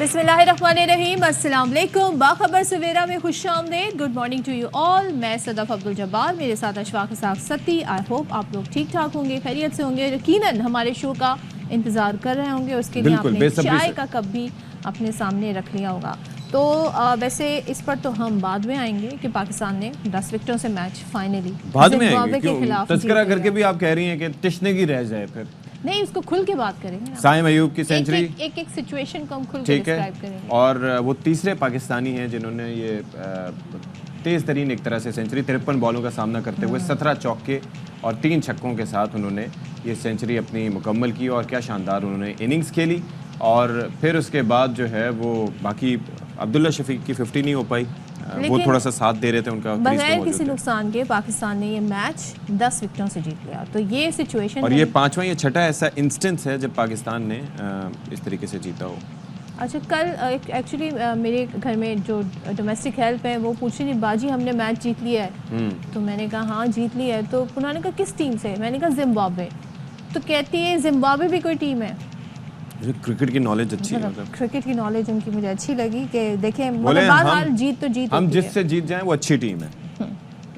बिस्मिल्लाहिर्रहमानिर्रहीम, अस्सलाम वालेकुम। बाखबर सवेरा में खुशामदीद। Good morning to you all. मैं सदफ अब्दुल जब्बार, मेरे साथ अशफाक साथ सत्ती। आई होप आप लोग ठीक ठाक होंगे, खैरियत से होंगे। यकीनन हमारे शो का इंतज़ार कर रहे होंगे, उसके लिए आपने चाय का कप भी अपने सामने रख लिया होगा। तो वैसे इस पर तो हम बाद में आएंगे कि पाकिस्तान ने 10 विकेटों से मैच फाइनली बाद में आएंगे। क्यों तस्करा करके भी आप कह रही हैं कि टिश्ने की रह जाए? फिर नहीं, उसको खुल के बात करेंगे। साइम अयूब की सेंचुरी, एक सिचुएशन को हम खुल के डिस्क्राइब करेंगे। और वो तीसरे पाकिस्तानी हैं जिन्होंने ये तेज़ तरीन एक तरह से सेंचुरी 53 बॉलों का सामना करते हुए 17 चौके और 3 छक्कों के साथ उन्होंने ये सेंचुरी अपनी मुकम्मल की। और क्या शानदार उन्होंने इनिंग्स खेली। और फिर उसके बाद जो है वो बाकी अब्दुल्ला शफीक की 50 नहीं हो पाई, वो थोड़ा सा साथ दे रहे थे उनका। बगैर किसी नुकसान के पाकिस्तान ने ये मैच 10 विकेटों से जीत लिया। तो ये सिचुएशन, और ये 5वां या 6ठा ऐसा इंस्टेंस है जब पाकिस्तान ने इस तरीके से जीता हो। अच्छा, कल एक्चुअली मेरे घर में जो डोमेस्टिक हेल्प है वो पूछ रही थी, बाजी हमने मैच जीत लिया है? तो मैंने कहा हाँ जीत लिया है। तो उन्होंने कहा किस टीम से? मैंने कहा जिम्बाब्वे। तो कहती है जिम्बाब्वे भी कोई टीम है? क्रिकेट की नॉलेज अच्छी है, मतलब क्रिकेट की नॉलेज उनकी मुझे अच्छी लगी कि देखें बहरहाल जीत तो जीत, हम जिससे जीत जाएं वो अच्छी टीम है।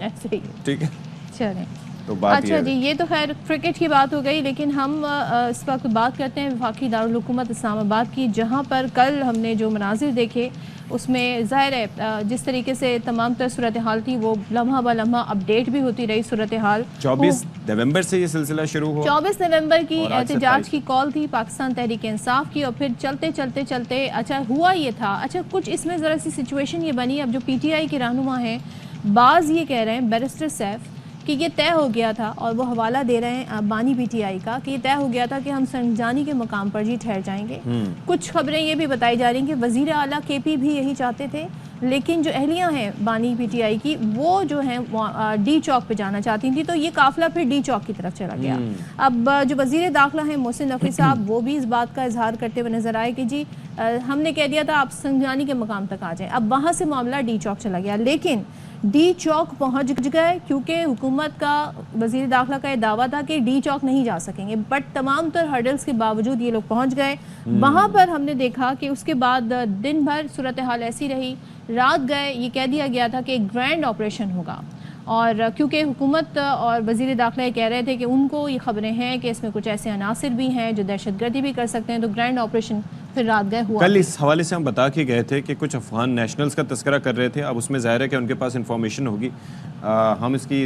ऐसे ही ठीक है, चलें। तो बात अच्छा जी, ये तो खैर क्रिकेट की बात हो गई, लेकिन हम इस वक्त बात करते हैं वफाकी दारुल हुकूमत इस्लामाबाद की, जहाँ पर कल हमने जो मनाजिर देखे उसमें ज़ाहिर है जिस तरीके से तमाम तर सूरत हाल थी वो लम्हा ब लम्हा अपडेट भी होती रही सूरत हाल। 24 नवंबर से ये सिलसिला शुरू हुआ। 24 नवंबर की एहतजाज की कॉल थी पाकिस्तान तहरीक इंसाफ की, और फिर चलते चलते चलते अच्छा हुआ ये था। अच्छा, कुछ इसमें ज़रा सी सिचुएशन ये बनी। अब जो PTI के रहनुमा हैं, बाज़ ये कह रहे हैं बैरिस्टर सैफ कि ये तय हो गया था, और वो हवाला दे रहे हैं बानी PTI का कि ये तय हो गया था कि हम संजानी के मकाम पर जी ठहर जाएंगे। कुछ खबरें ये भी बताई जा रही हैं कि वज़ीर आला KP भी यही चाहते थे, लेकिन जो अहलियाँ हैं बानी PTI की वो जो हैं D चौक पे जाना चाहती थी। तो ये काफिला फिर D चौक की तरफ चला गया। अब जो वज़ीर दाखिला हैं मोहसिन नकवी साहब, वो भी इस बात का इजहार करते हुए नजर आए कि जी हमने कह दिया था आप संजानी के मकाम तक आ जाएं। अब वहाँ से मामला D चौक चला गया, लेकिन D चौक पहुँच गए क्योंकि हुकूमत का वज़ीर दाखिला का ये दावा था कि D चौक नहीं जा सकेंगे, बट तमाम तर हर्डल्स के बावजूद ये लोग पहुँच गए। वहाँ पर हमने देखा कि उसके बाद दिन भर सूरत हाल ऐसी रही। रात गए ये कह दिया गया था कि एक ग्रैंड ऑपरेशन होगा, और क्योंकि हुकूमत और वज़ीर दाखिला कह रहे थे कि उनको ये खबरें हैं कि इसमें कुछ ऐसे अनासिर भी हैं जो दहशतगर्दी भी कर सकते हैं, तो ग्रैंड ऑपरेशन फिर रात गए हुआ। कल इस हवाले से हम बता के गए थे कि कुछ अफगान नेशनल्स का तस्करा कर रहे थे। अब उसमें ज़ाहिर है कि उनके पास इंफॉर्मेशन होगी, हम इसकी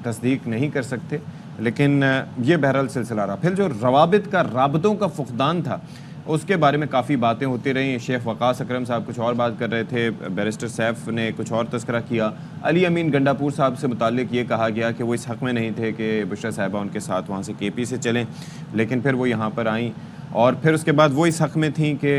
तस्दीक नहीं कर सकते, लेकिन ये बहरहाल सिलसिला रहा। फिर जो रवाबित का राबतों का फुकदान था उसके बारे में काफ़ी बातें होती रहीं। शेख वकास अकरम साहब कुछ और बात कर रहे थे, बैरिस्टर सैफ ने कुछ और तस्करा किया। अली अमीन गंडापुर साहब से मुतालिक ये कहा गया कि वो इस हक़ में नहीं थे कि बुशरा साहिबा उनके साथ वहाँ से KP से चलें, लेकिन फिर वो यहाँ पर आईं, और फिर उसके बाद वो इस हक़ में थी कि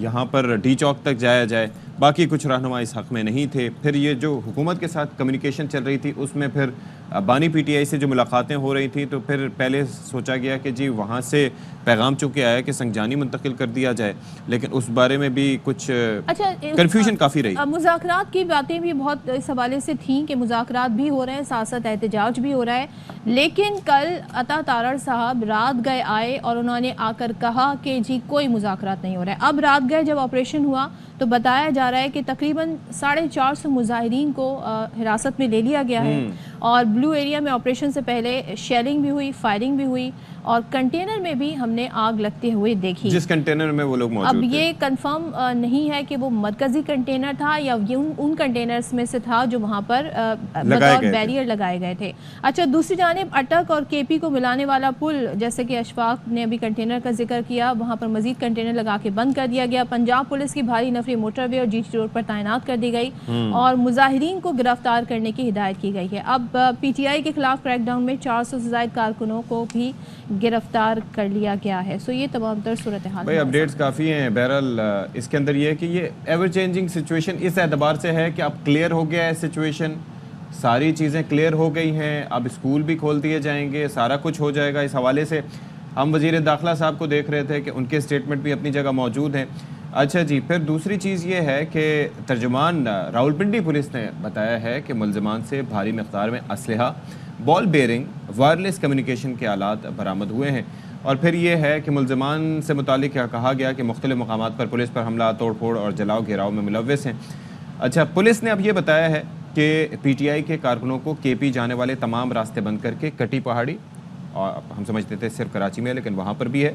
यहाँ पर D चौक तक जाया जाए। बाकी कुछ रहनुमा इस हक़ में नहीं थे। फिर ये जो हुकूमत के साथ कम्युनिकेशन चल रही थी उसमें फिर बानी PTI से जो मुलाकातें हो रही थी, तो फिर पहले सोचा गया कि जी वहाँ से पैगाम चूँकि आया कि संजानी मुंतकिल कर दिया जाए, लेकिन उस बारे में भी कुछ कन्फ्यूजन काफ़ी रही। मुज़ाकरात की बातें भी बहुत इस हवाले से थीं कि मुज़ाकरात भी हो रहे हैं, साथ साथ एहतजाज भी हो रहा है। लेकिन कल अता तारड़ साहब रात गए आए और उन्होंने आकर कहा कि जी कोई मुज़ाकरात नहीं हो रहा है। अब रात गए जब ऑपरेशन हुआ तो बताया जा रहा है कि तकरीबन 450 मुजाहिरीन को हिरासत में ले लिया गया है, और ब्लू एरिया में ऑपरेशन से पहले शेलिंग भी हुई, फायरिंग भी हुई, और कंटेनर में भी हमने आग लगते हुए देखी, जिस कंटेनर में वो लोग मौजूद थे। अब ये कंफर्म नहीं है कि वो मरकजी कंटेनर था या ये उन कंटेनर्स में से था जो वहाँ पर बतौर बैरियर लगाए गए थे। अच्छा, दूसरी जानिब अटक और KP को मिलाने वाला पुल, जैसे कि अशफाक ने अभी कंटेनर का जिक्र किया, वहाँ पर मजीद कंटेनर लगा के बंद कर दिया गया। पंजाब पुलिस की भारी नफरी मोटरवे और GT रोड पर तैनात कर दी गई और मुजाहिरीन को गिरफ्तार करने की हिदायत की गई है। अब PTI के खिलाफ क्रैकडाउन में 400 से ज़ायद कारकुनों को भी गिरफ्तार कर लिया गया है। सो ये तमाम तर सूरत हाल भाई अपडेट्स काफ़ी हैं। बहरहाल इसके अंदर ये है कि ये एवर चेंजिंग सिचुएशन इस एतबार से है कि अब क्लियर हो गया है सिचुएशन, सारी चीज़ें क्लियर हो गई हैं, अब स्कूल भी खोल दिए जाएंगे, सारा कुछ हो जाएगा। इस हवाले से हम वज़ीर दाखिला साहब को देख रहे थे कि उनके स्टेटमेंट भी अपनी जगह मौजूद हैं। अच्छा जी, फिर दूसरी चीज़ ये है कि तर्जुमान रावलपिंडी पुलिस ने बताया है कि मुल्ज़िमान से भारी मकदार में असलहा बॉल बेयरिंग वायरलेस कम्युनिकेशन के आलात बरामद हुए हैं। और फिर ये है कि मुल्ज़िमान से मुतालिक कहा गया कि मुख्तलिफ मकामात पर पुलिस पर हमला, तोड़ फोड़ और जलाओ घेराव में मुलव्वस हैं। अच्छा, पुलिस ने अब ये बताया है कि पीटीआई के कारकुनों को केपी जाने वाले तमाम रास्ते बंद करके कटी पहाड़ी, और हम समझते थे सिर्फ कराची में, लेकिन वहाँ पर भी है,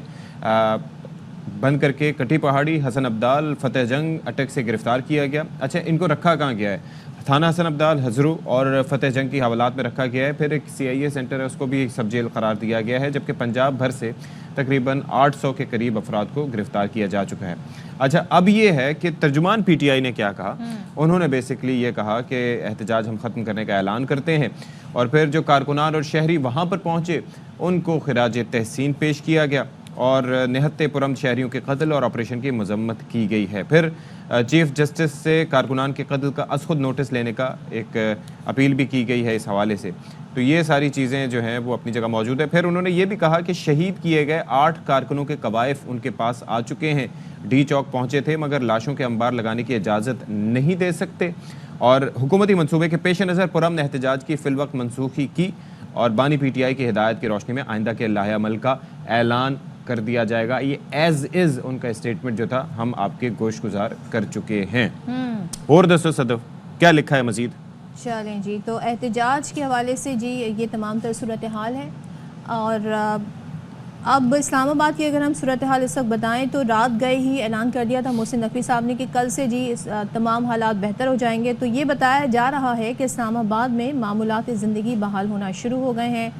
बंद करके कटी पहाड़ी, हसन अब्दाल, फतेह जंग अटक से गिरफ्तार किया गया। अच्छा, इनको रखा कहाँ गया है? थाना हसन अब्दाल, हजरू और फतेह जंग की हवालात में रखा गया है। फिर एक CIA सेंटर है, उसको भी सब जेल करार दिया गया है, जबकि पंजाब भर से तकरीबन 800 के करीब अफराद को गिरफ्तार किया जा चुका है। अच्छा, अब ये है कि तर्जुमान PTI ने क्या कहा। उन्होंने बेसिकली ये कहा कि एहतजाज हम ख़त्म करने का ऐलान करते हैं, और फिर जो कारकुनान और शहरी वहाँ पर पहुँचे उनको खिराज तहसीन पेश किया गया और निहत्ते पुरम शहरियों के कत्ल और ऑपरेशन की मजम्मत की गई है। फिर चीफ जस्टिस से कारकुनान के कत्ल का अज़ खुद नोटिस लेने का एक अपील भी की गई है इस हवाले से। तो ये सारी चीज़ें जो हैं वो अपनी जगह मौजूद है। फिर उन्होंने ये भी कहा कि शहीद किए गए 8 कारकुनों के कवायफ उनके पास आ चुके हैं, डी चौक पहुँचे थे मगर लाशों के अंबार लगाने की इजाज़त नहीं दे सकते, और हुकूमती मनसूबे के पेश नज़र पुरअमन एहतजाज की फिलवक्त मनसूखी की, और बानी PTI की हिदायत की रोशनी में आइंदा के लाहे अमल का ऐलान कर दिया जाएगा। ये एज इज उनका स्टेटमेंट जो था हम आपके गोश गुजार कर चुके हैं। और दसो सदफ क्या लिखा है मजीद? चलें जी, तो एहतजाज के हवाले से जी ये तमाम तर सूरत हाल है। और अब इस्लामाबाद की अगर हम सूरत हाल इस वक्त बताएं तो रात गए ही ऐलान कर दिया था मोहसिन नकवी साहब ने कि कल से जी तमाम हालात बेहतर हो जाएंगे। तो ये बताया जा रहा है कि इस्लामाबाद में मामूलात ज़िंदगी बहाल होना शुरू हो गए हैं,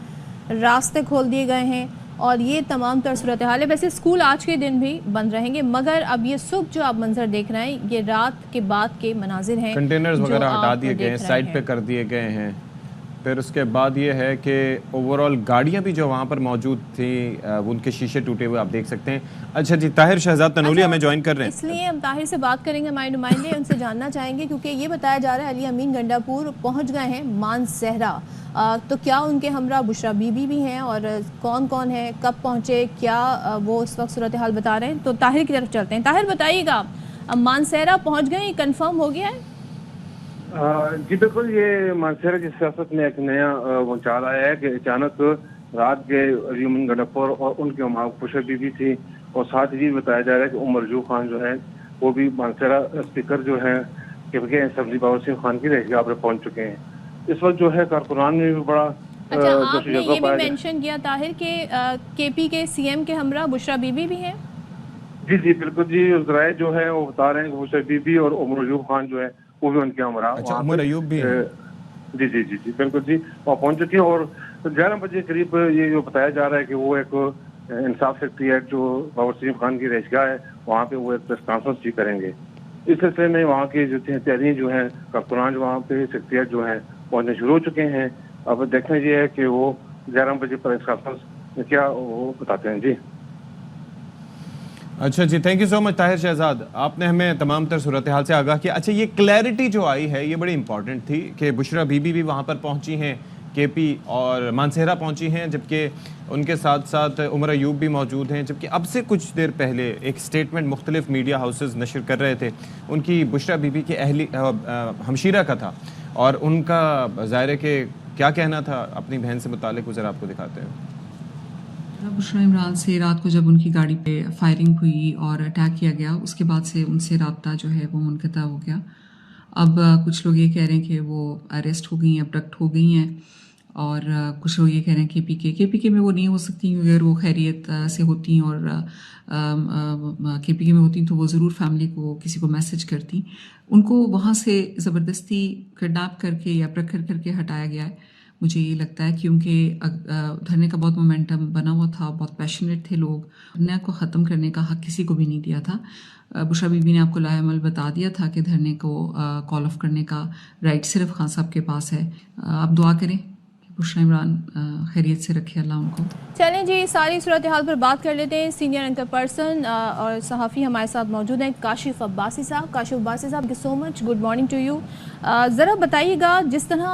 रास्ते खोल दिए गए हैं और ये तमाम तर सूरत हाल है। वैसे स्कूल आज के दिन भी बंद रहेंगे, मगर अब ये सुबह जो आप मंजर देख रहे हैं ये रात के बाद के मनाजिर हैं। कंटेनर्स वगैरह हटा दिए गए हैं, साइड पे कर दिए गए हैं। फिर उसके बाद ये है कि ओवरऑल गाड़ियां भी जो वहाँ पर मौजूद थी उनके शीशे टूटे हुए आप देख सकते हैं। अच्छा जी, ताहिर शहजाद तनूली हमें ज्वाइन कर रहे हैं, इसलिए हम ताहिर से बात करेंगे, हमारे नुमाइंदे उनसे जानना चाहेंगे क्योंकि ये बताया जा रहा है अली अमीन गंडापुर पहुँच गए हैं मानसहरा। तो क्या उनके हमरा बुशरा बीबी भी हैं और कौन कौन है, कब पहुँचे, क्या वो इस वक्त सूरत हाल बता रहे हैं? तो ताहिर की तरफ चलते हैं। ताहिर बताइएगा, मानसहरा पहुँच गए, कन्फर्म हो गया है? जी बिल्कुल, ये मानसहरा की सियासत में एक नया भूचाल आया है कि अचानक रात के अली अमीन गंडापुर और उनके बुशरा बीबी थी, और साथ ही बताया जा रहा है कि उमर अयूब खान जो है वो भी मानसहरा स्पीकर जो है KPK असेंबली बाबर सिंह खान की रहगाह पर पहुंच चुके हैं। इस वक्त जो है कारकुनान में भी बड़ा अच्छा, आपने ये भी मेंशन किया ताहिर के KPK CM के हमरा बुशरा बीबी भी हैं? जी जी बिल्कुल जी, जराए जो है वो बता रहे हैं कि बुशरा बीबी और उमर अयूब खान जो है वो भी उनके हमरा। अच्छा, उमर अयूब भी जी जी जी जी बिल्कुल जी, वहाँ पहुंच चुके हैं। और 11 बजे करीब ये जो बताया जा रहा है कि वो एक इंसाफ सेक्रेटरीट जो बाबर सिंह खान की रहगाह है वहाँ पे वो एक प्रेस कॉन्फ्रेंस भी करेंगे। इस सिलसिले में वहाँ की जो तैयारियाँ जो हैं, कारकुनान जो वहाँ पे सेक्रेटरीट जो है पहुँचने शुरू हो चुके हैं। अब देखना ये है कि वो 11 बजे प्रेस कॉन्फ्रेंस क्या वो बताते हैं जी। अच्छा जी, thank you so much Tahir Shahzad, आपने हमें तमाम तर सूरत हाल से आगाह किया। अच्छा, ये क्लैरिटी जो आई है ये बड़ी इंपॉर्टेंट थी कि बुशरा बीबी भी वहाँ पर पहुँची हैं, KP और मानसहरा पहुँची हैं, जबकि उनके साथ साथ उमर अयूब भी मौजूद हैं। जबकि अब से कुछ देर पहले एक स्टेटमेंट मुख्तलिफ मीडिया हाउसेज नशर कर रहे थे, उनकी बुशरा बीबी के हमशीरा का था, और उनका ज़ाहिर है कि क्या कहना था अपनी बहन से मुतालिक, वो ज़रा आपको दिखाते हैं। बुशरा इमरान से रात को जब उनकी गाड़ी पे फायरिंग हुई और अटैक किया गया, उसके बाद से उनसे रब्ता जो है वो मुनक़ता हो गया। अब कुछ लोग ये कह रहे हैं कि वो अरेस्ट हो गई हैं, अब्डक्ट हो गई हैं, और कुछ लोग ये कह रहे हैं KPK में वो नहीं हो सकती, क्योंकि अगर वो खैरियत से होती और KPK में होती तो वो ज़रूर फैमिली को किसी को मैसेज करती। उनको वहाँ से ज़बरदस्ती किडनैप करके या प्रखर करके हटाया गया है, मुझे ये लगता है, क्योंकि धरने का बहुत मोमेंटम बना हुआ था, बहुत पैशनेट थे लोग, धरने को ख़त्म करने का हक किसी को भी नहीं दिया था। बुशरा बीबी ने आपको लाएमल बता दिया था कि धरने को कॉल ऑफ करने का राइट सिर्फ खान साहब के पास है। आप दुआ करें कि बुशरा इमरान खैरियत से रखे अल्लाह उनको। चलें जी, सारी सूरत हाल पर बात कर लेते हैं। सीनियर एंकर पर्सन और सहाफ़ी हमारे साथ मौजूद हैं, काशिफ अब्बासी साहब। काशिफ अब्बासी साहब, so much good morning to you. ज़रा बताइएगा, जिस तरह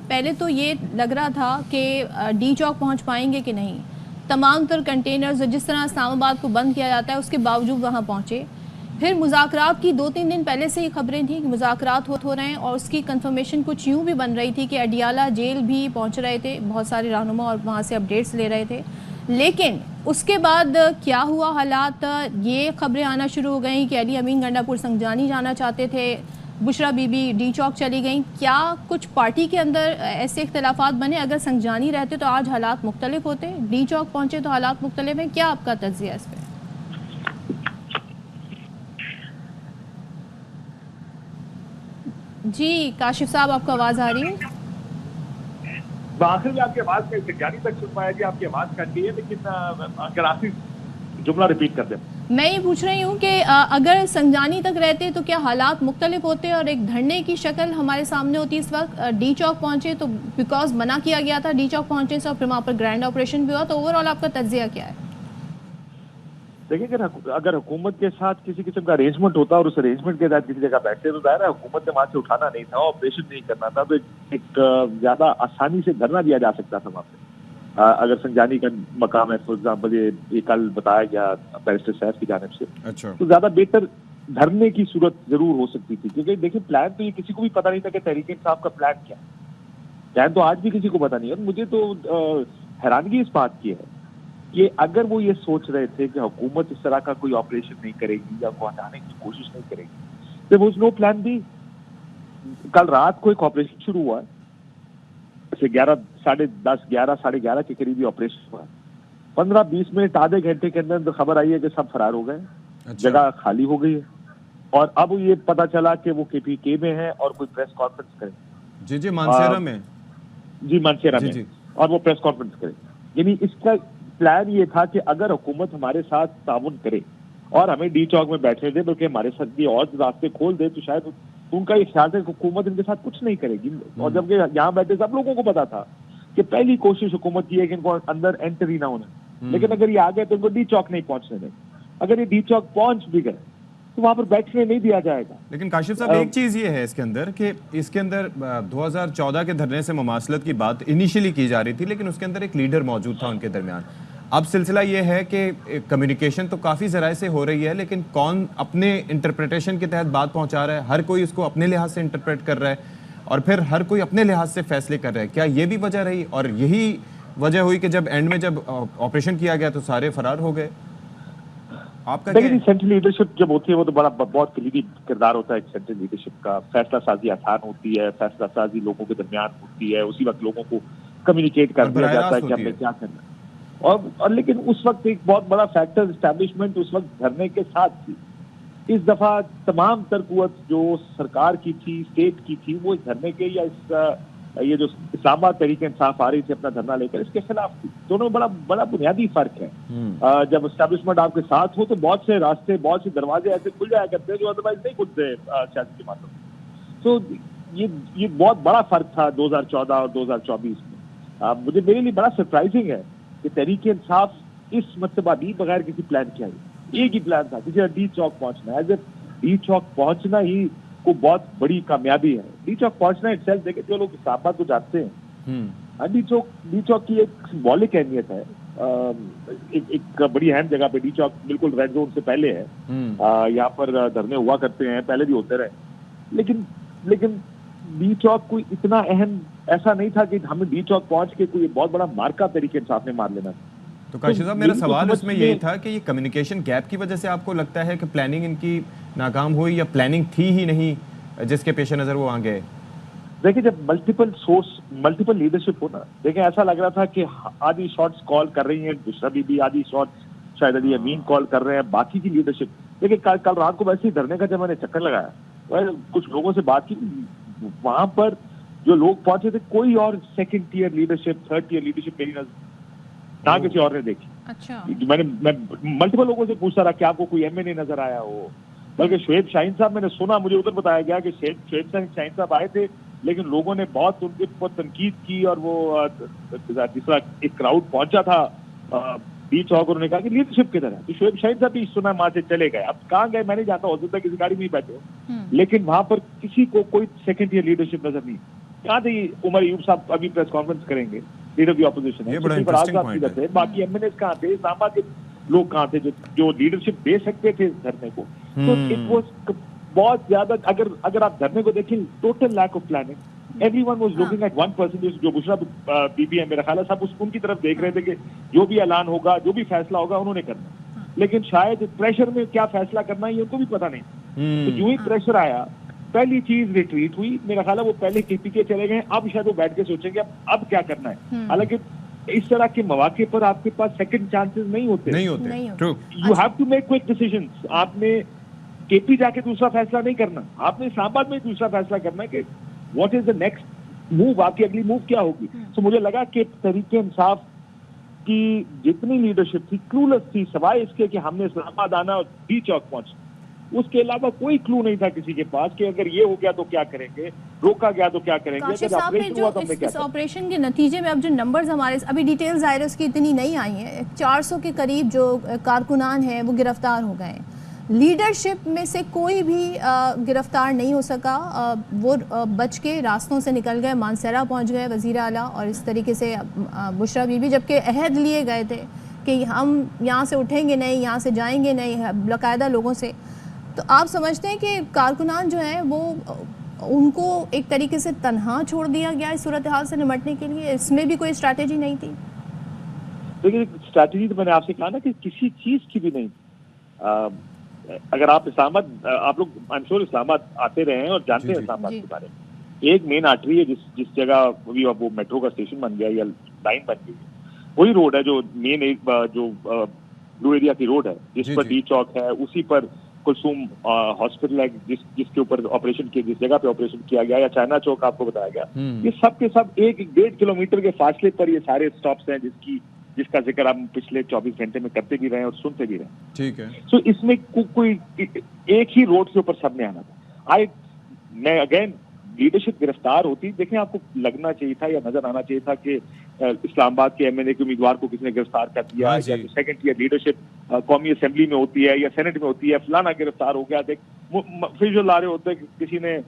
पहले तो ये लग रहा था कि डी चौक पहुँच पाएंगे कि नहीं, तमाम तर कंटेनर्स जिस तरह इस्लामाबाद को बंद किया जाता है उसके बावजूद वहाँ पहुँचे, फिर मुज़ाकरात की 2-3 दिन पहले से ही खबरें थी कि मुज़ाकरात हो रहे हैं और उसकी कंफर्मेशन कुछ यूँ भी बन रही थी कि अडियाला जेल भी पहुंच रहे थे बहुत सारे रहनुमा और वहां से अपडेट्स ले रहे थे। लेकिन उसके बाद क्या हुआ हालात, ये खबरें आना शुरू हो गई कि अली अमीन गंडापुर संगजानी जाना चाहते थे, बुशरा बीबी डी चौक चली गई। क्या कुछ पार्टी के अंदर ऐसे इख्तलाफात बने? अगर संगजानी रहते तो आज हालात मुख्तलिफ होते, डी चौक पहुंचे तो हालात मुख्तलिफ हैं। क्या आपका तज्जिया इस पर? जी काशिफ साहब, आपको आवाज आ रही है? आखिर में आपकी आवाज का संज्ञानी तक सुन पाया जी, आपकी आवाज कट गई है, लेकिन अगर आखिर जुमला रिपीट कर दें। मैं ये पूछ रही हूँ कि अगर संगजानी तक रहते तो क्या हालात मुख्तलिफ होते और एक धरने की शक्ल हमारे सामने होती? इस वक्त डी चौक पहुंचे तो बिकॉज मना किया गया था डी चौक पहुंचने से और फिर वहाँ पर ग्रैंड ऑपरेशन भी हुआ, तो ओवरऑल आपका तज्जिया क्या है? देखिए, अगर हुकूमत के साथ किसी किस्म का अरेंजमेंट होता और उस अरेंजमेंट के साथ किसी जगह बैठते तो जाहिर है हुकूमत ने वहां से उठाना नहीं था, ऑपरेशन नहीं करना था, तो एक ज्यादा आसानी से धरना दिया जा सकता था वहां पे। अगर संगजानी का मकाम है, फॉर एग्जाम्पल ये कल बताया गया बैरिस्टर साहब की जानिब से, अच्छा, तो ज्यादा बेहतर धरने की सूरत जरूर हो सकती थी। क्योंकि देखिए, प्लान तो ये किसी को भी पता नहीं था कि तहरीक इंसाफ का प्लान क्या है। प्लान तो आज भी किसी को पता नहीं है। मुझे तो हैरानगी इस बात की है कि अगर वो ये सोच रहे थे कि हुकूमत इस तरह का कोई ऑपरेशन नहीं करेगी या उनको हटाने की कोशिश नहीं करेगी, तो वो नो प्लान भी। कल रात को एक ऑपरेशन शुरू हुआ, 11, साढ़े 10, 11, साढ़े 11 के करीब ऑपरेशन हुआ। 15-20 मिनट, आधे घंटे के अंदर तो खबर आई है कि सब फरार हो गए। अच्छा। जगह खाली हो गई है और अब ये पता चला कि वो KPK में है और कोई प्रेस कॉन्फ्रेंस करे। जी मानसेरा में, जी मानसेरा में, और वो प्रेस कॉन्फ्रेंस करे। यानी इसका प्लान ये था कि अगर हुकूमत हमारे साथ ताउन करे और हमें डी चौक में बैठने दे, बल्कि हमारे साथ भी और रास्ते खोल दे, तो शायद उनका ये ख्याल था कि हुकूमत इनके साथ कुछ नहीं करेगी। और जबकि यहाँ बैठे सब लोगों को पता था कि पहली कोशिश हुकूमत की है कि इनको अंदर एंटर ही ना होना। लेकिन अगर ये आ गए तो इनको डी चौक नहीं पहुंचने दें। अगर ये डी चौक पहुंच भी गए तो वहां पर बैठने नहीं दिया जाएगा। लेकिन काशिफ साहब, एक चीज ये है इसके अंदर कि इसके अंदर 2014 के धरने से मुमासलत की बात इनिशियली की जा रही थी, लेकिन उसके अंदर एक लीडर मौजूद था उनके दरमियान। अब सिलसिला ये है कि कम्युनिकेशन तो काफ़ी ज़राए से हो रही है, लेकिन कौन अपने इंटरप्रिटेशन के तहत बात पहुंचा रहा है, हर कोई उसको अपने लिहाज से इंटरप्रेट कर रहा है और फिर हर कोई अपने लिहाज से फैसले कर रहा है। क्या ये भी वजह रही और यही वजह हुई कि जब एंड में जब ऑपरेशन किया गया तो सारे फरार हो गए? आपका देखिए, सेंट्रल लीडरशिप जब होती है वो तो बहुत कलीदी किरदार होता है सेंट्रल लीडरशिप का। फैसला साजी आसान होती है, फैसला साजी लोगों के दरमियान होती है, उसी वक्त लोगों को कम्युनिकेट कर दिया जाता है कि हमें क्या करना है। और लेकिन उस वक्त एक बहुत बड़ा फैक्टर एस्टैब्लिशमेंट उस वक्त धरने के साथ थी। इस दफा तमाम तर कुव्वत जो सरकार की थी, स्टेट की थी, वो इस धरने के या ये जो इस्लामाबाद तहरीक इंसाफ आ रही थी अपना धरना लेकर, इसके खिलाफ थी। दोनों में बड़ा बुनियादी फर्क है। जब एस्टैब्लिशमेंट आपके साथ हो तो बहुत से रास्ते, बहुत से दरवाजे ऐसे खुल जाया करते हैं जो अदरवाइज नहीं खुलते सियासी जमातों में। तो ये बहुत बड़ा फर्क था 2014 और 2024 में। मुझे मेरे लिए बड़ा सरप्राइजिंग है कि तहरीक इंसाफ इस मरतबा भी बगैर किसी प्लान के आई। एक ही प्लान था, किसी डी चौक पहुंचना। एज ए डी चौक पहुंचना ही को बहुत बड़ी कामयाबी है। डी चौक पहुंचना इटसेल्फ, देखे जो लोग इस्लामाबाद को जानते हैं, डी चौक की एक सिंबॉलिक अहमियत है। एक बड़ी अहम जगह पे डी चौक बिल्कुल रेड जोन से पहले है। यहाँ पर धरने हुआ करते हैं, पहले भी होते रहे। लेकिन डी चौक कोई इतना अहम ऐसा नहीं था कि हमें डी चौक पहुंच के कोई बहुत बड़ा मार्का तरीके इंसाफ ने मार लेना। तो काशिफ साहब, मेरा सवाल इसमें यही था कि ये कम्युनिकेशन गैप की वजह से आपको लगता है कि प्लानिंग इनकी नाकाम हुई या प्लानिंग थी ही नहीं जिसके पेश नजर वो वहां गए? देखिए, जब मल्टीपल लीडरशिप हो ना, देखिए ऐसा लग रहा था कि आधी शॉट्स कॉल कर रही है बुशरा बीबी, आधी शॉट्स शायद अली अमीन कॉल कर रहे हैं, बाकी की लीडरशिप। देखिए कल रात को वैसे ही धरने का जब मैंने चक्कर लगाया, कुछ लोगों से बात की, वहां पर जो लोग पहुंचे थे कोई और second tier leadership, third tier leadership मेरी नजर ना किसी और ने देखी। अच्छा। मैं मल्टीपल लोगों से पूछता रहा कि आपको कोई MNA नजर आया हो। बल्कि शुएब शाहीन साहब, मैंने सुना, मुझे उधर बताया गया कि शुएब शाहीन साहब आए थे, लेकिन लोगों ने बहुत उनके ऊपर तनकीद की और वो जिस तरह एक क्राउड पहुंचा था डी चौक, उन्होंने कहा कि लीडरशिप किधर है। तो शुएब शाहीन साहब भी सुना वहां से चले गए। अब कहाँ गए मैं नहीं जानता, हो सकता है किसी गाड़ी में ही बैठे हो, लेकिन वहां पर किसी को कोई सेकंड ईयर लीडरशिप नजर नहीं। कहाँ थे उमर अयूब साहब? अभी प्रेस कॉन्फ्रेंस करेंगे, लीडर ऑफ द ऑपोजिशन है। बाकी MNAs कहाँ थे? इस्लामाबाद के लोग कहाँ थे जो लीडरशिप दे सकते थे इस धरने को? तो इट वाज बहुत ज्यादा, अगर आप धरने को देखें, total lack of planning. Everyone was looking at 1%, जो बुशरा बीबी है मेरा ख्याल है, सब उनकी तरफ देख रहे थे कि जो भी ऐलान होगा, जो भी फैसला होगा उन्होंने करना। लेकिन शायद प्रेशर में क्या फैसला करना है ये उनको भी पता नहीं। तो जो ही प्रेशर आया, पहली चीज रिट्रीट हुई। मेरा ख्याल है वो पहले केपीके चले गए, अब शायद वो बैठ के सोचेंगे अब क्या करना है। हालांकि इस तरह के मौके पर आपके पास सेकंड चांसेस नहीं होते। You have to make quick decisions. आपने केपी जाके दूसरा फैसला नहीं करना, आपने इस्लामाबाद में दूसरा फैसला करना है कि what is the next move, आपकी अगली मूव क्या होगी। तो मुझे लगा कि तहरीके इंसाफ की जितनी लीडरशिप थी क्लूलेस थी, सिवाय इसके कि हमने इस्लामाबाद आना और डी चौक पहुंचना, उसके अलावा कोई क्लू नहीं था किसी के पास कि अगर ये हो गया तो क्या करेंगे, रोका गया तो क्या करेंगे, अगर ऑपरेशन हुआ तो हमने क्या। इस ऑपरेशन के नतीजे में अब जो नंबर्स हमारे अभी डिटेल्स वायरस की इतनी नहीं आई हैं, 400 के करीब जो कारकुनान हैं वो गिरफ्तार हो गए। लीडरशिप में से कोई भी गिरफ्तार नहीं हो सका, वो बच के रास्तों से निकल गए, मानसरा पहुंच गए वज़ीर आला, और इस तरीके से बुशरा बीबी, जबकि अहद लिए गए थे कि हम यहाँ से उठेंगे नहीं, यहाँ से जाएंगे नहीं, बाकायदा लोगों से। तो आप समझते हैं कि कारकुनान जो है वो उनको एक तरीके से तन्हा छोड़ दिया गया इस सूरत हाल से निपटने के लिए? इसमें भी कोई स्ट्रैटेजी नहीं थी? देखिए, स्ट्रैटेजी तो मैंने आपसे कहा ना कि किसी चीज की भी नहीं। अगर आप इस्लामाबाद, आप लोग आई एम श्योर इस्लामाबाद आते रहे हैं और जानते हैं इस्लामाबाद के बारे में। एक मेन आर्टरी है जिस जगह वो मेट्रो का स्टेशन बन गया या लाइन बन गई, वही रोड है जो मेन एक जो ब्लू एरिया की रोड है, जिस पर डी चौक है, उसी पर कुलसूम हॉस्पिटल है, जिसके ऊपर ऑपरेशन किया, जिस जगह पे ऑपरेशन किया गया, या चाइना चौक आपको बताया गया। ये सब के सब 1-1.5 किलोमीटर के फासले पर ये सारे स्टॉप्स हैं जिसका जिक्र हम पिछले 24 घंटे में करते भी रहे और सुनते भी रहे। ठीक है। सो इसमें कोई एक ही रोड के ऊपर सबने आना था। मैं अगेन, लीडरशिप गिरफ्तार होती, देखें आपको लगना चाहिए था या नजर आना चाहिए था कि इस्लामाबाद के एमएनए के उम्मीदवार को किसने गिरफ्तार कर दिया, या सेकंड ईयर लीडरशिप कौमी असेंबली में होती है या सेनेट में होती है, फलाना गिरफ्तार हो गया। देख फिर जो ला रहे होते हैं किसी ने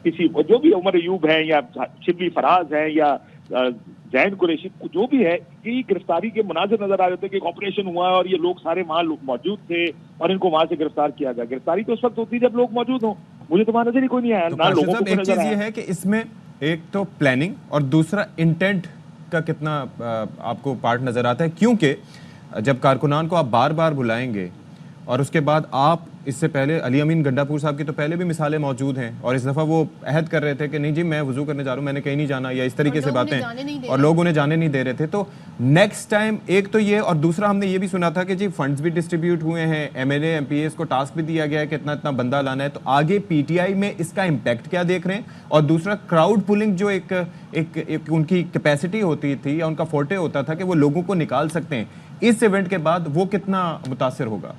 किसी जो भी उमर अयूब है या शिबली फराज है या जैन कुरैशी, जो भी है, ये गिरफ्तारी के मुनाजिर नजर आ रहे थे कि ऑपरेशन हुआ और ये लोग सारे वहां मौजूद थे और इनको वहां से गिरफ्तार किया गया। गिरफ्तारी तो उस वक्त होती है जब लोग मौजूद हों। मुझे तो वहां नजर ही कोई नहीं आया, ना लोगों को नजर आया। ये है कि इसमें एक तो प्लानिंग और दूसरा इंटेंट का कितना आपको पार्ट नजर आता है, क्योंकि जब कारकुनान को आप बार बार बुलाएंगे और उसके बाद आप, इससे पहले अली अमीन गंडापुर साहब की तो पहले भी मिसालें मौजूद हैं, और इस दफ़ा वो अहद कर रहे थे कि नहीं जी मैं वुजू करने जा रहा हूँ, मैंने कहीं नहीं जाना, या इस तरीके से बातें, और लोग उन्हें जाने नहीं दे रहे थे। तो नेक्स्ट टाइम एक तो ये, और दूसरा हमने ये भी सुना था कि जी फंड्स भी डिस्ट्रीब्यूट हुए हैं, एमएलए एमपीएस को टास्क भी दिया गया है कि इतना इतना बंदा लाना है। तो आगे पीटीआई में इसका इम्पैक्ट क्या देख रहे हैं? और दूसरा क्राउड पुलिंग जो एक उनकी कैपेसिटी होती थी या उनका फोर्टे होता था कि वो लोगों को निकाल सकते हैं, इस इवेंट के बाद वो कितना मुतासिर होगा?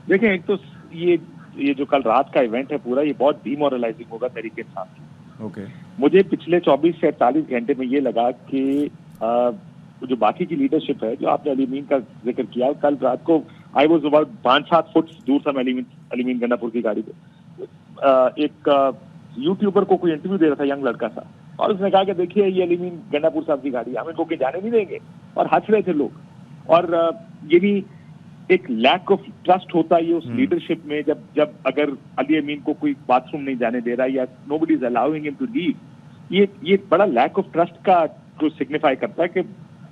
देखें, एक तो ये जो कल रात का इवेंट है पूरा, ये बहुत डीमोरलाइजिंग होगा तहरीके इंसाफ की। ओके। मुझे पिछले 24 से 48 घंटे में ये लगा कि जो बाकी की लीडरशिप है, जो आपने अली अमीन का जिक्र किया, कल रात को आई वाज अबाउट 5-7 फुट दूर था मैं अली अमीन गंडापुर की गाड़ी पे। एक यूट्यूबर को कोई इंटरव्यू दे रहा था, यंग लड़का था, और उसने कहा कि देखिए ये अली अमीन गंडापुर साहब की गाड़ी, हम इनको जाने नहीं देंगे, और हंस रहे थे लोग। और ये भी एक लैक ऑफ ट्रस्ट होता है ये उस लीडरशिप में, जब अगर अली अमीन को कोई बाथरूम नहीं जाने दे रहा या nobody is allowing him to leave, ये बड़ा लैक ऑफ ट्रस्ट का जो सिग्निफाई करता है कि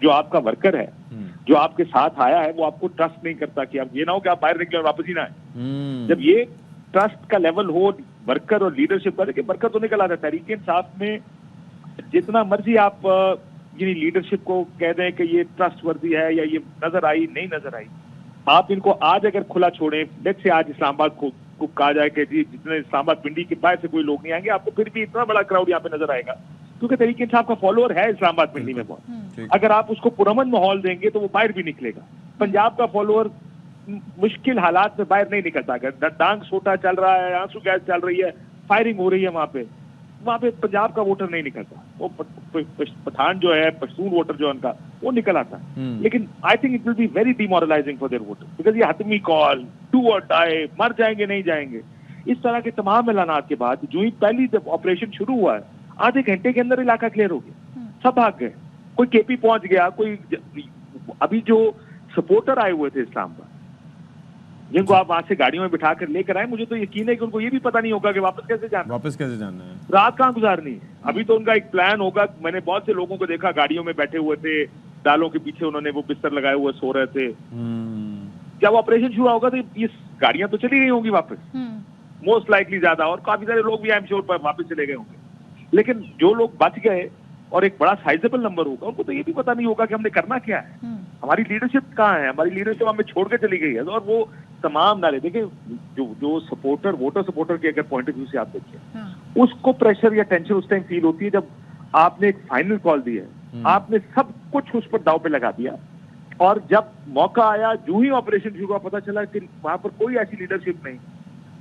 जो आपका वर्कर है, जो आपके साथ आया है, वो आपको ट्रस्ट नहीं करता कि आप ये ना हो कि आप बाहर निकले और वापस ही ना आए। जब ये ट्रस्ट का लेवल हो वर्कर और लीडरशिप का, देखिए वर्कर तो निकल आता है तहरीके इंसाफ में, जितना मर्जी आप ये लीडरशिप को कह दें कि ये ट्रस्ट वर्दी है या ये नजर आई नहीं नजर आई, आप इनको आज अगर खुला छोड़ें, लेट्स से आज इस्लामाबाद को कहा जाए कि जी जितने इस्लामाबाद पिंडी के बाहर से कोई लोग नहीं आएंगे, आपको फिर भी इतना बड़ा क्राउड यहाँ पे नजर आएगा, क्योंकि तहरीके इंसाफ का फॉलोअर है इस्लामाबाद पिंडी में बहुत। अगर आप उसको पुरअमन माहौल देंगे तो वो बाहर भी निकलेगा। पंजाब का फॉलोअर मुश्किल हालात में बाहर नहीं निकलता, अगर डांग सोटा चल रहा है, आंसू गैस चल रही है, फायरिंग हो रही है, वहाँ पे पंजाब का वोटर नहीं निकलता। वो पठान जो है, पश्तून वोटर जो है उनका, वो निकल आता है। लेकिन I think it will be very demoralising for their voter, because ये हतमी कॉल, डू और डाई, मर जाएंगे नहीं जाएंगे, इस तरह के तमाम ऐलानात के बाद जो ही पहली जब ऑपरेशन शुरू हुआ है, आधे घंटे के अंदर इलाका क्लियर हो गया, सब भाग गए, कोई केपी पहुंच गया, कोई अभी जो सपोर्टर आए हुए थे इस्लामाबाद, जिनको आप वहां से गाड़ियों में बिठा कर लेकर आए। मुझे तो यकीन है कि उनको ये भी पता नहीं होगा कि वापस कैसे जाना है, रात कहाँ गुजारनी है। अभी तो उनका एक प्लान होगा। मैंने बहुत से लोगों को देखा गाड़ियों में बैठे हुए थे, डालों के पीछे उन्होंने वो बिस्तर लगाए हुए सो रहे थे। जब ऑपरेशन शुरू होगा तो ये गाड़ियां तो चली गई होंगी वापस, मोस्ट लाइकली ज्यादा, और काफी सारे लोग भी आई एम श्योर वापस चले गए होंगे। लेकिन जो लोग बच गए और एक बड़ा साइजेबल नंबर होगा, उनको तो ये भी पता नहीं होगा कि हमने करना क्या है, हमारी लीडरशिप कहाँ है, हमारी लीडरशिप हमें छोड़ के चली गई है। और वो तमाम नारे देखिए, जो सपोर्टर, वोटर सपोर्टर के अगर पॉइंट ऑफ व्यू से आप देखिए, उसको प्रेशर या टेंशन उस टाइम फील होती है जब आपने एक फाइनल कॉल दी है, आपने सब कुछ उस पर दाव पे लगा दिया, और जब मौका आया, जो ही ऑपरेशन शुरू हुआ, पता चला कि वहां पर कोई ऐसी लीडरशिप नहीं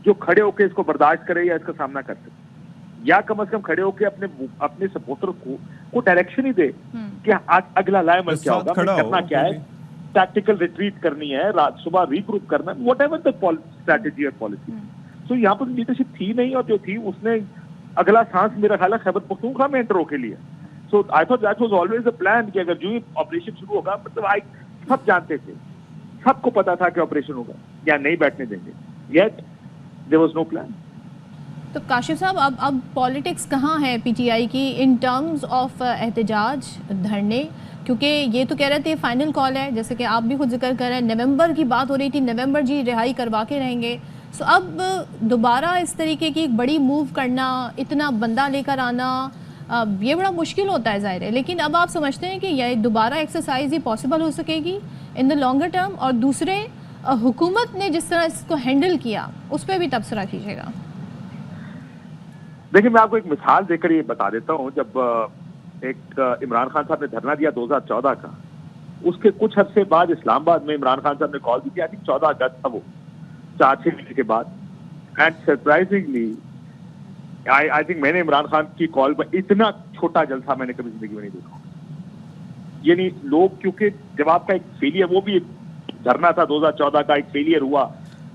जो खड़े होकर इसको बर्दाश्त करे या इसका सामना कर सके, या कम से कम खड़े होकर अपने सपोर्टर को डायरेक्शन ही दे कि अगला लाएमल क्या होगा, करना क्या है, टैक्टिकल रिट्रीट करनी है, रात सुबह रीग्रुप करना है, वट एवर द स्ट्रैटेजी और पॉलिसी। तो यहाँ पर लीडरशिप थी नहीं, और जो थी उसने अगला सांस मेरा ख्याल है खैबर पख्तूनख्वा में एंटर होके लिया। So I thought that was always the plan कि अगर जो ही ऑपरेशन शुरू होगा, मतलब सब जानते थे, सबको पता था कि ऑपरेशन होगा, या नहीं बैठने देंगे, yet there was no plan. तो काशिफ साहब, अब पॉलिटिक्स कहाँ है पीटीआई की इन टर्म्स ऑफ एहतजाज, धरने? क्योंकि ये तो कह रहे थे फाइनल कॉल है, जैसे कि आप भी खुद जिक्र कर रहे हैं, नवंबर की बात हो रही थी, नवंबर जी रिहाई करवा के रहेंगे। सो अब दोबारा इस तरीके की एक बड़ी मूव करना, इतना बंदा लेकर आना, ये बड़ा मुश्किल होता है ज़ाहिर है। लेकिन अब आप समझते हैं कि यह दोबारा एक्सरसाइज ही पॉसिबल हो सकेगी इन द लॉन्गर टर्म? और दूसरे, हुकूमत ने जिस तरह इसको हैंडल किया, उस पर भी तबसरा कीजिएगा। देखिए, मैं आपको एक मिसाल देकर ये बता देता हूँ। जब एक इमरान खान साहब ने धरना दिया 2014 का, उसके कुछ हफ्ते बाद इस्लामाबाद में इमरान खान साहब ने कॉल दी थी, आई थिंक 14 अगस्त था वो, 4-6 महीने के बाद। एंड सरप्राइजिंगली आई थिंक मैंने इमरान खान की कॉल पर इतना छोटा जलसा मैंने कभी जिंदगी में नहीं देखा। यानी लोग, क्योंकि जब आपका एक फेलियर, वो भी एक धरना था 2014 का, एक फेलियर हुआ,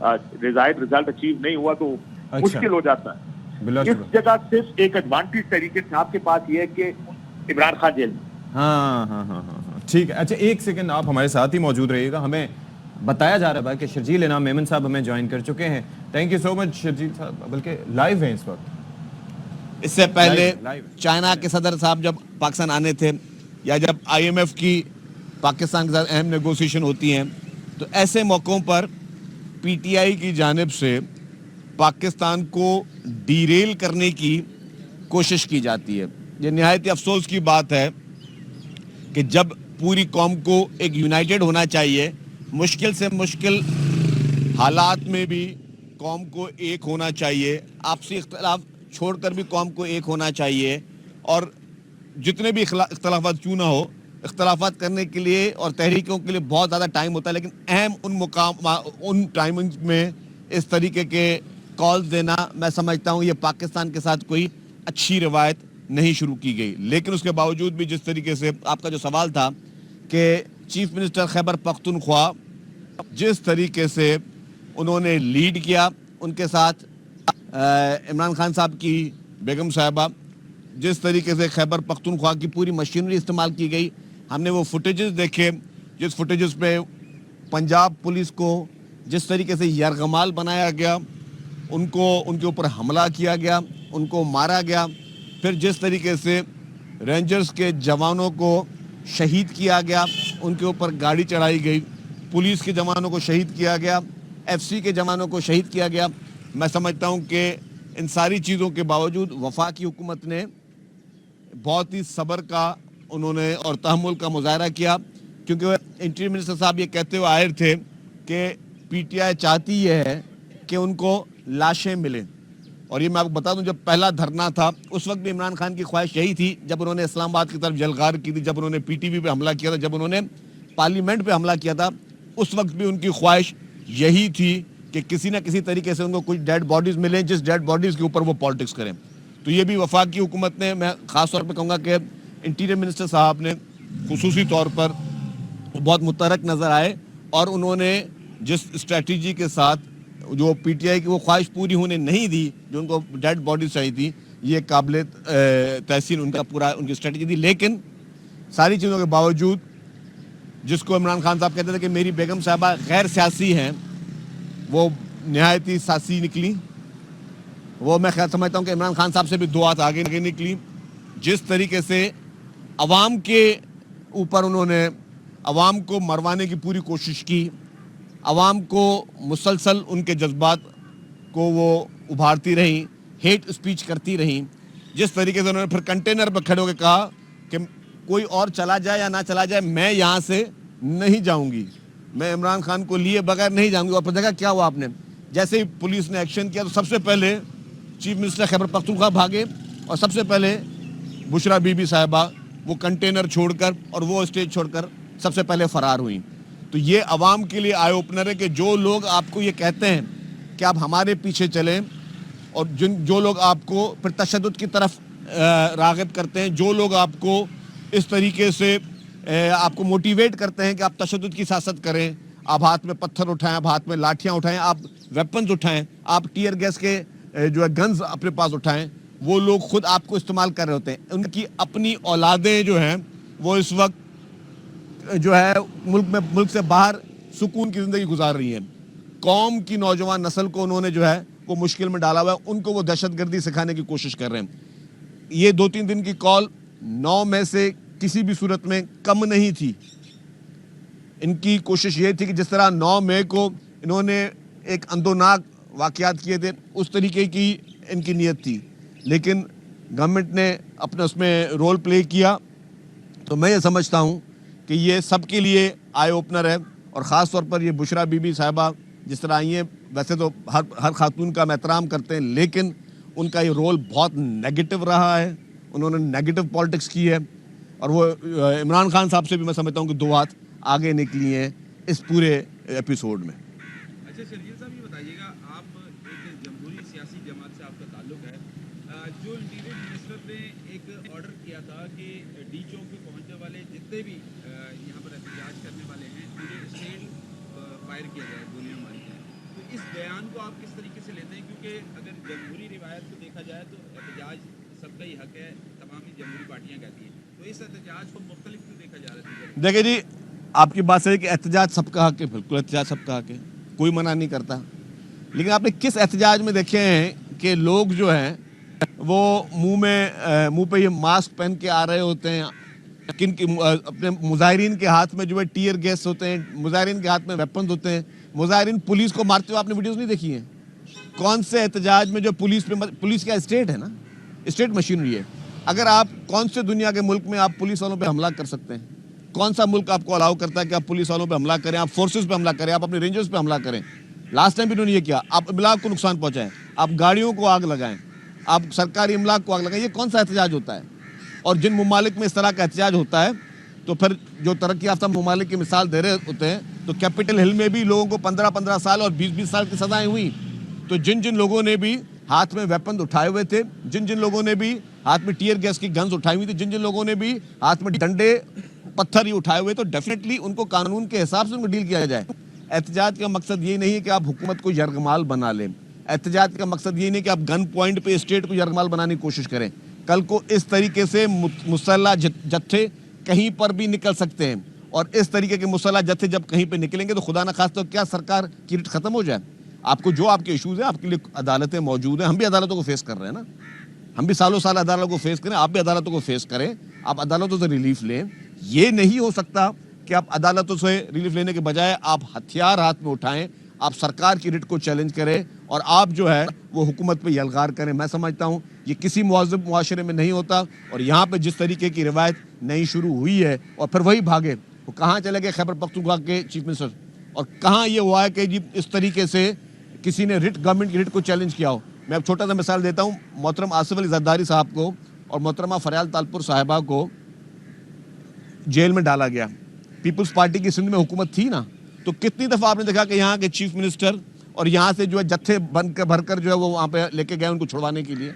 रिजल्ट अचीव नहीं हुआ, तो मुश्किल हो जाता है। इस जगह सिर्फ एक एडवांटेज तरीके से आपके पास ये है कि इमरान खान जेल में। हाँ, ठीक है। अच्छा, एक सेकंड आप हमारे साथ ही मौजूद रहिएगा। हमें बताया जा रहा है कि शर्जील इनाम मेमन साहब हमें ज्वाइन कर चुके हैं। Thank you so much Sharjeel साहब, बल्कि लाइव हैं इस वक्त। इससे पहले चाइना के सदर साहब जब पाकिस्तान आने थे, या जब IMF की पाकिस्तान के साथ अहम नेगोशिएशन होती हैं, तो ऐसे मौक़ों पर PTI की जानिब से पाकिस्तान को डीरेल करने की कोशिश की जाती है। ये निहायत अफसोस की बात है कि जब पूरी कौम को एक यूनाइटेड होना चाहिए, मुश्किल से मुश्किल हालात में भी कौम को एक होना चाहिए, आपसी इख्तलाफ छोड़कर भी कौम को एक होना चाहिए, और जितने भी इख्तलाफात क्यों ना हो, इख्तलाफात करने के लिए और तहरीकों के लिए बहुत ज़्यादा टाइम होता है, लेकिन अहम उन टाइमिंग्स में इस तरीके के कॉल्स देना, मैं समझता हूँ ये पाकिस्तान के साथ कोई अच्छी रवायत नहीं शुरू की गई। लेकिन उसके बावजूद भी जिस तरीके से आपका जो सवाल था कि चीफ मिनिस्टर खैबर पख्तूनख्वा जिस तरीके से उन्होंने लीड किया, उनके साथ इमरान खान साहब की बेगम साहिबा, जिस तरीके से खैबर पख्तूनख्वा की पूरी मशीनरी इस्तेमाल की गई, हमने वो फुटेजेस देखे, जिस फुटेजेस पे पंजाब पुलिस को जिस तरीके से यरगमाल बनाया गया, उनके ऊपर हमला किया गया, उनको मारा गया, फिर जिस तरीके से रेंजर्स के जवानों को शहीद किया गया, उनके ऊपर गाड़ी चढ़ाई गई, पुलिस के जवानों को शहीद किया गया, FC के जवानों को शहीद किया गया। मैं समझता हूं कि इन सारी चीज़ों के बावजूद वफाकी हुकूमत ने बहुत ही सब्र का उन्होंने और तहम्मुल का मुजाहरा किया, क्योंकि इंटीरियर मिनिस्टर साहब ये कहते हुए आए थे कि PTI चाहती ये है कि उनको लाशें मिलें। और ये मैं आपको बता दूं, जब पहला धरना था उस वक्त भी इमरान खान की ख्वाहिश यही थी, जब उन्होंने इस्लामाबाद की तरफ जलगार की थी, जब उन्होंने PTV पे हमला किया था, जब उन्होंने पार्लियामेंट पे हमला किया था, उस वक्त भी उनकी ख्वाहिश यही थी कि किसी ना किसी तरीके से उनको कुछ डेड बॉडीज़ मिलें, जिस डेड बॉडीज़ के ऊपर वो पॉलिटिक्स करें। तो ये भी वफाकी हुकूमत ने, मैं ख़ास तौर पर कहूँगा कि इंटीरियर मिनिस्टर साहब ने खुसूसी तौर पर बहुत मुतहरक नज़र आए, और उन्होंने जिस स्ट्रेटजी के साथ जो PTI की वो ख्वाहिश पूरी होने नहीं दी, जो उनको डेड बॉडीज चाहिए थी, ये काबिल तहसीन उनका पूरा उनकी स्ट्रेटजी थी। लेकिन सारी चीज़ों के बावजूद जिसको इमरान खान साहब कहते थे कि मेरी बेगम साहबा गैर सियासी हैं, वो नहायत ही सियासी निकली। वो मैं ख्याल समझता हूँ कि इमरान खान साहब से भी 2 हाथ आगे निकली। जिस तरीके से अवाम के ऊपर उन्होंने अवाम को मरवाने की पूरी कोशिश की, अवाम को मुसलसल उनके जज्बात को वो उभारती रहीं, हेट स्पीच करती रहीं। जिस तरीके से उन्होंने फिर कंटेनर पर खड़े होकर कहा कि कोई और चला जाए या ना चला जाए, मैं यहाँ से नहीं जाऊँगी, मैं इमरान खान को लिए बगैर नहीं जाऊँगी। और फिर देखा क्या हुआ आपने, जैसे ही पुलिस ने एक्शन किया तो सबसे पहले चीफ मिनिस्टर खैबर पख्तूनख्वा भागे और सबसे पहले बुशरा बीबी साहिबा वो कंटेनर छोड़कर और वो स्टेज छोड़कर सबसे पहले फरार हुई। तो ये अवाम के लिए आई ओपनर है कि जो लोग आपको ये कहते हैं कि आप हमारे पीछे चलें, और जो लोग आपको फिर तशद्दुद की तरफ राग़िब करते हैं, जो लोग आपको इस तरीके से आपको मोटिवेट करते हैं कि आप तशद्दुद की सियासत करें, आप हाथ में पत्थर उठाएं, आप हाथ में लाठियां उठाएं, आप वेपन्स उठाएं, आप टीयर गैस के जो है गन्स अपने पास उठाएं, वो लोग खुद आपको इस्तेमाल कर रहे होते हैं। उनकी अपनी औलादें जो हैं वो इस वक्त जो है मुल्क से बाहर सुकून की ज़िंदगी गुजार रही हैं। कौम की नौजवान नस्ल को उन्होंने जो है वो मुश्किल में डाला हुआ है, उनको वो दहशतगर्दी सिखाने की कोशिश कर रहे हैं। ये 2-3 दिन की कॉल 9 में से किसी भी सूरत में कम नहीं थी। इनकी कोशिश ये थी कि जिस तरह 9 मई को इन्होंने एक अंदोनाक वाक़यात किए थे, उस तरीके की इनकी नीयत थी, लेकिन गवर्नमेंट ने अपने उसमें रोल प्ले किया। तो मैं ये समझता हूँ कि ये सबके लिए आई ओपनर है, और ख़ास तौर पर ये बुशरा बीबी साहिबा जिस तरह आई हैं, वैसे तो हर खातून का हम एहतराम करते हैं, लेकिन उनका ये रोल बहुत नेगेटिव रहा है। उन्होंने नेगेटिव पॉलिटिक्स की है, और वो इमरान खान साहब से भी मैं समझता हूँ कि 2 हाथ आगे निकली हैं इस पूरे एपिसोड में। अच्छा शर्जील साहब, ये बताइएगा, आप एक जमहूरी सियासी जमात से आपका ताल्लुक है, जो इंटीरियर मिनिस्टर ने एक ऑर्डर किया था कि डी चौक पे पहुंचने वाले जितने भी यहाँ पर एहतजाज करने वाले हैं पूरे स्टेट फायर किया जाए, गोलियाँ मारी जाए, तो इस बयान को आप किस तरीके से लेते हैं? क्योंकि अगर जमहूरी रिवायत को देखा जाए तो एहतजाज सबका ही हक है, तमाम ही जमहूरी पार्टियाँ कहती हैं, तो इस एहतजाज को मुख्तलिफ क्यों देखा जा रहा है? देखिए जी, आपकी बात सही है कि एहतजाज सबका हक है, बिल्कुल एहतजाज सबका हक है, कोई मना नहीं करता। लेकिन आपने किस एहतजाज में देखे हैं कि लोग जो हैं वो मुंह पे ये मास्क पहन के आ रहे होते हैं, अपने मुजाहिरीन के हाथ में जो है टीयर गैस होते हैं, मुजाहिरीन के हाथ में वेपन्स होते हैं, मुजाहिरीन पुलिस को मारते हुए आपने वीडियोस नहीं देखी हैं? कौन से एहतजाज में जो पुलिस का स्टेट है ना, स्टेट मशीनरी है। अगर आप कौन से दुनिया के मुल्क में आप पुलिस वालों पे हमला कर सकते हैं? कौन सा मुल्क आपको अलाउ करता है कि आप पुलिस वालों पे हमला करें, आप फोर्सेस पे हमला करें, आप अपने रेंजर्स पे हमला करें? लास्ट टाइम भी उन्होंने ये किया। आप इमलाक को नुकसान पहुंचाएं, आप गाड़ियों को आग लगाएं, आप सरकारी इमलाक को आग लगाएं, ये कौन सा एहतजाज होता है? और जिन ममालिक में इस तरह का एहतजाज होता है, तो फिर जो तरक्की याफ्ता ममालिक की मिसाल दे रहे होते हैं, तो कैपिटल हिल में भी लोगों को 15-15 साल और 20-20 साल की सजाएं हुई। तो जिन जिन लोगों ने भी हाथ में वेपन उठाए हुए थे, जिन जिन लोगों ने भी हाथ में टीयर गैस की गन्स उठाई हुई थी, जिन जिन लोगों ने भी हाथ में डंडे पत्थर ही उठाए हुए, तो डेफिनेटली उनको कानून के हिसाब से उनको डील किया जाए। एहतजाज का मकसद ये नहीं है कि आप हुकूमत को यरगमाल बना लें। एहतजाज का मकसद ये नहीं कि आप गन पॉइंट पे स्टेट को यरगमाल बनाने की कोशिश करें। कल को इस तरीके से मुसल्ला जत्थे कहीं पर भी निकल सकते हैं, और इस तरीके के मुसल्ला जत्थे जब कहीं पे निकलेंगे तो खुदा न खास्ता तो क्या सरकार की रिट खत्म हो जाए? आपको जो आपके इशूज़ हैं, आपके लिए अदालतें मौजूद हैं। हम भी अदालतों को फेस कर रहे हैं ना, हम भी सालों साल अदालतों को फेस करें, आप भी अदालतों को फेस करें, आप अदालतों से रिलीफ लें। ये नहीं हो सकता कि आप अदालतों से रिलीफ लेने के बजाय आप हथियार हाथ में उठाएं, आप सरकार की रिट को चैलेंज करें, और आप जो है वो हुकूमत पे यलगार करें। मैं समझता हूँ ये किसी मुआज़िब मुआशरे में नहीं होता। और यहाँ पे जिस तरीके की रिवायत नई शुरू हुई है, और फिर वही भागे, वो कहाँ चले गए खैबर पख्तूनख्वा के चीफ मिनिस्टर, और कहाँ ये हुआ है कि जी इस तरीके से किसी ने गवर्नमेंट की रिट को चैलेंज किया हो। मैं अब छोटा सा मिसाल देता हूँ। मोहतरम आसिफ अली जरदारी साहब को और मोहतरमा फरियाल तालपुर साहिबा को जेल में डाला गया। पीपल्स पार्टी की सिंध में हुकूमत थी ना, तो कितनी दफ़ा आपने देखा कि यहाँ के चीफ मिनिस्टर और यहाँ से जो है जत्थे भरकर जो है वो वहाँ पे लेके गए उनको छुड़वाने के लिए।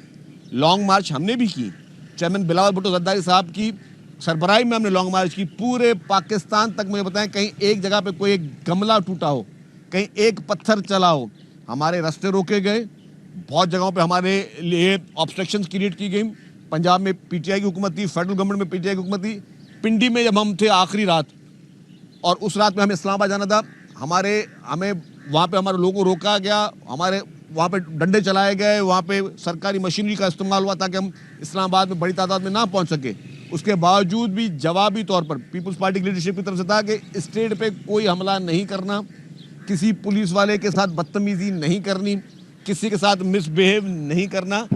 लॉन्ग मार्च हमने भी की, चेयरमैन बिलावल भुट्टो जरदारी साहब की सरबराही में हमने लॉन्ग मार्च की। पूरे पाकिस्तान तक मुझे बताएं कहीं एक जगह पे कोई एक गमला टूटा हो, कहीं एक पत्थर चला हो, हमारे रास्ते रोके गए। बहुत जगहों पे हमारे लिए ऑब्स्ट्रक्शंस क्रिएट की गई। पंजाब में पीटीआई की हुकूमत थी, फेडरल गवर्नमेंट में पीटीआई की हुकूमत थी। पिंडी में जब हम थे आखिरी रात, और उस रात में हमें इस्लामाबाद जाना था। हमें वहाँ पे हमारे लोगों को रोका गया, हमारे वहाँ पे डंडे चलाए गए, वहाँ पे सरकारी मशीनरी का इस्तेमाल हुआ ताकि हम इस्लामाबाद में बड़ी तादाद में ना पहुँच सके। उसके बावजूद भी जवाबी तौर पर पीपल्स पार्टी की लीडरशिप की तरफ से था कि स्टेट पे कोई हमला नहीं करना, किसी पुलिस वाले के साथ बदतमीजी नहीं करनी, किसी के साथ मिसबिहेव नहीं करना।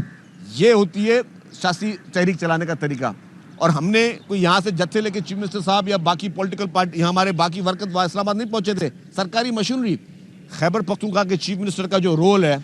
ये होती है सियासी तहरीक चलाने का तरीका। और हमने कोई यहाँ से जत्थे लेके चीफ मिनिस्टर साहब या बाकी पॉलिटिकल पार्टी, यहाँ हमारे बाकी वर्कर वहाँ इस्लामाबाद नहीं पहुँचे थे। सरकारी मशीनरी, खैबर पख्तूनख्वा के चीफ मिनिस्टर का जो रोल है,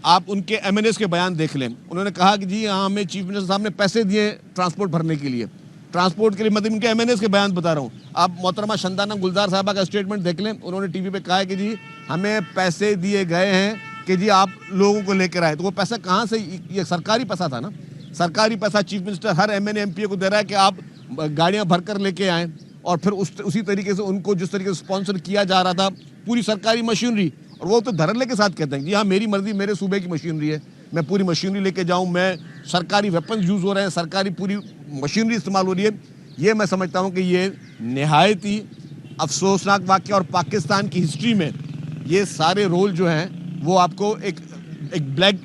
आप उनके MNAs के बयान देख लें। उन्होंने कहा कि जी हाँ, हमें चीफ मिनिस्टर साहब ने पैसे दिए ट्रांसपोर्ट भरने के लिए, ट्रांसपोर्ट के लिए, मतलब इनके MNAs के बयान बता रहा हूँ। आप मोहतरमा शंदाना गुलजार साहबा का स्टेटमेंट देख लें। उन्होंने टीवी पे कहा है कि जी हमें पैसे दिए गए हैं कि जी आप लोगों को लेकर आए। तो वो पैसा कहाँ से, ये सरकारी पैसा था ना, सरकारी पैसा चीफ मिनिस्टर हर MNA MPA को दे रहा है कि आप गाड़ियाँ भर कर लेके आएँ। और फिर उसी तरीके से उनको जिस तरीके से स्पॉन्सर किया जा रहा था, पूरी सरकारी मशीनरी, और वो तो धड़ल्ले के साथ कहते हैं जी हाँ मेरी मर्जी, मेरे सूबे की मशीनरी है, मैं पूरी मशीनरी लेके जाऊं, मैं सरकारी वेपन्स यूज़ हो रहे हैं, सरकारी पूरी मशीनरी इस्तेमाल हो रही है। ये मैं समझता हूं कि ये नहायत ही अफसोसनाक वाक़या, और पाकिस्तान की हिस्ट्री में ये सारे रोल जो हैं वो आपको एक ब्लैक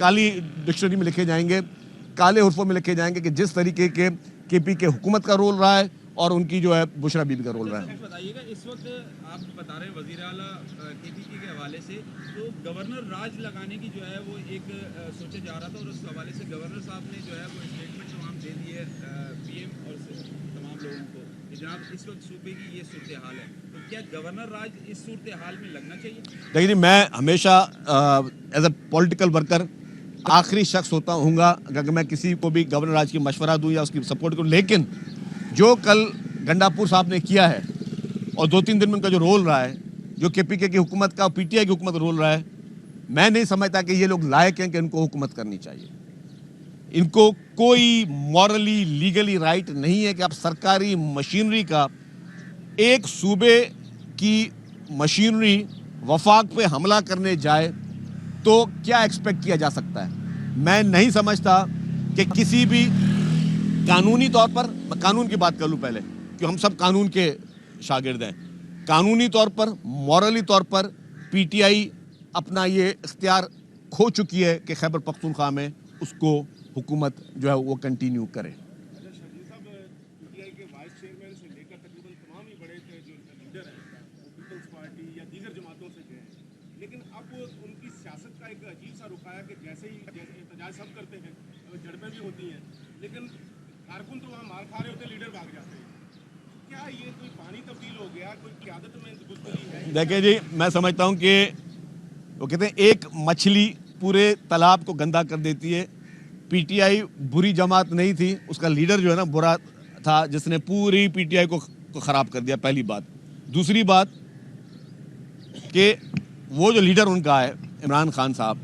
काली डिक्शनरी में लिखे जाएंगे, काले हुर्फों में लिखे जाएंगे कि जिस तरीके के KP के हुकूमत का रोल रहा है और उनकी जो है बुशरा बीबी का रोल रहा है। बताइएगा, इस वक्त आप बता रहे हैं वज़ीर आला KP के हवाले से, तो गवर्नर राज लगाने की जो है वो एक सोचा जा रहा था, और उस हवाले से गवर्नर साहब ने जो है वो स्टेटमेंट तमाम दे दी है PM और तमाम लोगों को कि जनाब इस वक्त सूबे की ये सूरत हाल है। तो क्या गवर्नर राज इस सूरत हाल में लगना चाहिए? देखिए, मैं हमेशा एज ए पॉलिटिकल वर्कर आखिरी शख्स होऊंगा अगर मैं किसी को भी गवर्नर राज की मशवरा दूं या उसकी सपोर्ट करूं। लेकिन जो कल गंडापुर साहब ने किया है और 2-3 दिन में उनका जो रोल रहा है, जो KPK की हुकूमत का, PTI की हुकूमत रोल रहा है, मैं नहीं समझता कि ये लोग लायक हैं कि इनको हुकूमत करनी चाहिए। इनको कोई मॉरली लीगली राइट नहीं है कि आप सरकारी मशीनरी का, एक सूबे की मशीनरी वफाक पे हमला करने जाए तो क्या एक्सपेक्ट किया जा सकता है। मैं नहीं समझता कि किसी भी कानूनी तौर पर, मैं कानून की बात कर लूँ पहले, कि हम सब कानून के शागिर्द हैं, कानूनी तौर पर, मॉरली तौर पर PTI अपना ये इख्तियार खो चुकी है कि खैबर पख्तूनख्वा में उसको हुकूमत जो है वो कंटिन्यू करे। PTI के वाइस चेयरमैन से लेकर तकरीबन तमाम ही बड़े जो लीडर हैं वो पीपल्स पार्टी या दीगर जमातों से गए हैं, लेकिन अब उनकी सियासत का एक अजीब सा रुख आया कि जैसे ही एहतजाज सब करते हैं, झड़पें भी होती हैं, लेकिन कारकुन तो वहाँ मार खा रहे होते, लीडर भाग जाते हैं। क्या ये कोई पानी तब्दील हो गया, कोई क़यादत में गुज़री है? देखिए जी, मैं समझता हूँ कि वो कहते हैं एक मछली पूरे तालाब को गंदा कर देती है। PTI बुरी जमात नहीं थी, उसका लीडर जो है ना बुरा था, जिसने पूरी PTI को ख़राब कर दिया, पहली बात। दूसरी बात कि वो जो लीडर उनका है इमरान खान साहब,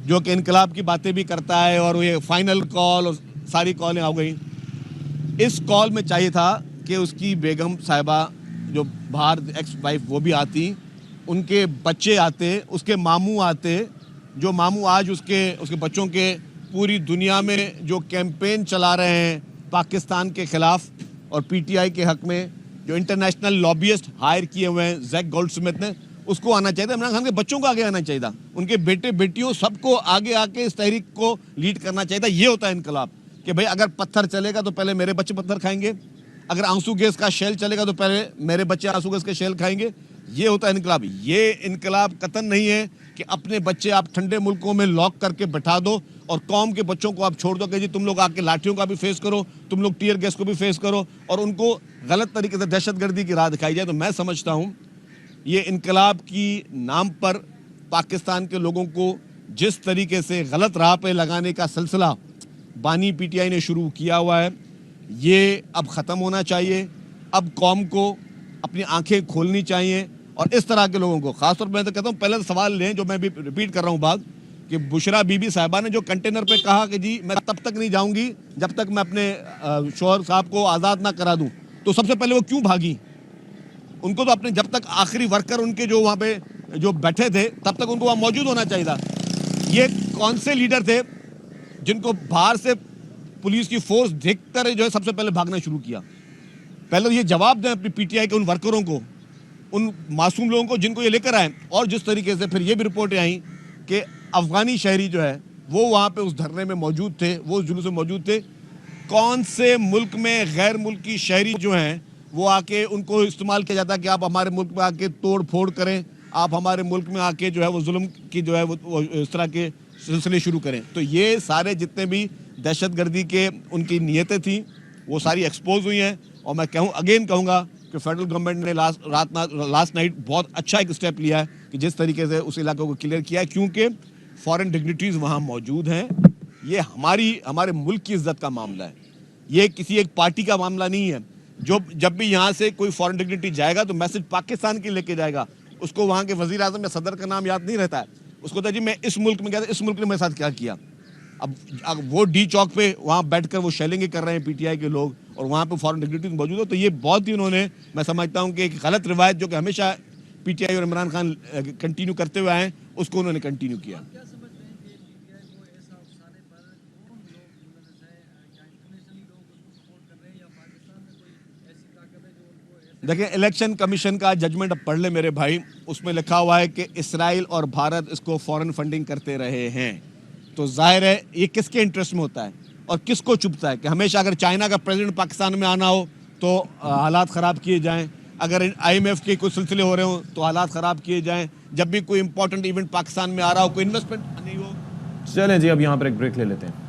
जो कि इनकलाब की बातें भी करता है, और ये फाइनल कॉल और सारी कॉलें आ गई। इस कॉल में चाहिए था कि उसकी बेगम साहिबा जो बाहर एक्स वाइफ वो भी आती, उनके बच्चे आते, उसके मामू आते, जो मामू आज उसके बच्चों के पूरी दुनिया में जो कैंपेन चला रहे हैं पाकिस्तान के ख़िलाफ़ और PTI के हक़ में, जो इंटरनेशनल लॉबियस्ट हायर किए हुए हैं जैक गोल्डस्मिथ ने, उसको आना चाहिए था। इमरान खान के बच्चों को आगे आना चाहिए था, उनके बेटे बेटियों सबको आगे आके इस तहरीक को लीड करना चाहिए था। ये होता है इनकलाब कि भाई अगर पत्थर चलेगा तो पहले मेरे बच्चे पत्थर खाएंगे, अगर आंसू गैस का शेल चलेगा तो पहले मेरे बच्चे आंसू गैस के शेल खाएंगे। ये होता है इनकलाब। ये इनकलाब कतन नहीं है कि अपने बच्चे आप ठंडे मुल्कों में लॉक करके बैठा दो और कौम के बच्चों को आप छोड़ दो कि जी तुम लोग आके लाठियों का भी फेस करो, तुम लोग टीयर गैस को भी फेस करो, और उनको गलत तरीके से दहशतगर्दी की राह दिखाई जाए। तो मैं समझता हूँ ये इनकलाब की नाम पर पाकिस्तान के लोगों को जिस तरीके से गलत राह पे लगाने का सिलसिला बानी PTI ने शुरू किया हुआ है, ये अब ख़त्म होना चाहिए। अब कौम को अपनी आंखें खोलनी चाहिए, और इस तरह के लोगों को ख़ासतौर पर मैं तो कहता हूँ, पहले सवाल लें जो मैं भी रिपीट कर रहा हूँ बात, कि बुशरा बीबी साहिबा ने जो कंटेनर पे कहा कि जी मैं तब तक नहीं जाऊँगी जब तक मैं अपने शौहर साहब को आज़ाद ना करा दूँ, तो सबसे पहले वो क्यों भागी? उनको तो अपने जब तक आखिरी वर्कर उनके जो वहाँ पे जो बैठे थे तब तक उनको वहाँ मौजूद होना चाहिए था। ये कौन से लीडर थे जिनको बाहर से पुलिस की फोर्स देखकर जो है सबसे पहले भागना शुरू किया? पहले तो ये जवाब दें अपनी पीटीआई के उन वर्करों को, उन मासूम लोगों को जिनको ये लेकर आए। और जिस तरीके से फिर ये भी रिपोर्टें आई कि अफगानी शहरी जो है वो वहाँ पे उस धरने में मौजूद थे, वो उस जुलूस में मौजूद थे। कौन से मुल्क में गैर मुल्की शहरी जो हैं वो आके उनको इस्तेमाल किया जाता है कि आप हमारे मुल्क में आके तोड़ फोड़ करें, आप हमारे मुल्क में आके जो है वो जुल्म की जो है वो इस तरह के सिलसिले शुरू करें। तो ये सारे जितने भी दहशतगर्दी के उनकी नीयतें थी वो सारी एक्सपोज हुई हैं। और मैं कहूँगा कि फेडरल गवर्नमेंट ने लास्ट नाइट बहुत अच्छा एक स्टेप लिया है कि जिस तरीके से उस इलाके को क्लियर किया है, क्योंकि फॉरेन डिग्निटरीज वहाँ मौजूद हैं। ये हमारे मुल्क की इज्जत का मामला है, ये किसी एक पार्टी का मामला नहीं है। जब भी यहाँ से कोई फॉरेन डिग्निटरी जाएगा तो मैसेज पाकिस्तान के लेके जाएगा। उसको वहाँ के वजीर आज़म या सदर का नाम याद नहीं रहता है, उसको तो जी मैं इस मुल्क में गया था, इस मुल्क ने मेरे साथ क्या किया। अब वो डी चौक पे वहाँ बैठकर वो शेलिंग कर रहे हैं पीटीआई के लोग और वहाँ पे फॉरेन डिग्निटरीज मौजूद हो, तो ये बहुत ही उन्होंने, मैं समझता हूँ कि एक गलत रिवायत जो कि हमेशा पीटीआई और इमरान खान कंटिन्यू करते हुए आए, उसको उन्होंने कंटिन्यू किया। देखिए, इलेक्शन कमीशन का जजमेंट अब पढ़ ले मेरे भाई, उसमें लिखा हुआ है कि इसराइल और भारत इसको फॉरेन फंडिंग करते रहे हैं। तो जाहिर है ये किसके इंटरेस्ट में होता है और किसको चुभता है कि हमेशा अगर चाइना का प्रेसिडेंट पाकिस्तान में आना हो तो हालात ख़राब किए जाएं, अगर IMF के कुछ सिलसिले हो रहे हो तो हालात ख़राब किए जाएं, जब भी कोई इंपॉर्टेंट इवेंट पाकिस्तान में आ रहा हो, कोई इन्वेस्टमेंट नहीं हो। चलें जी, अब यहाँ पर एक ब्रेक ले लेते हैं।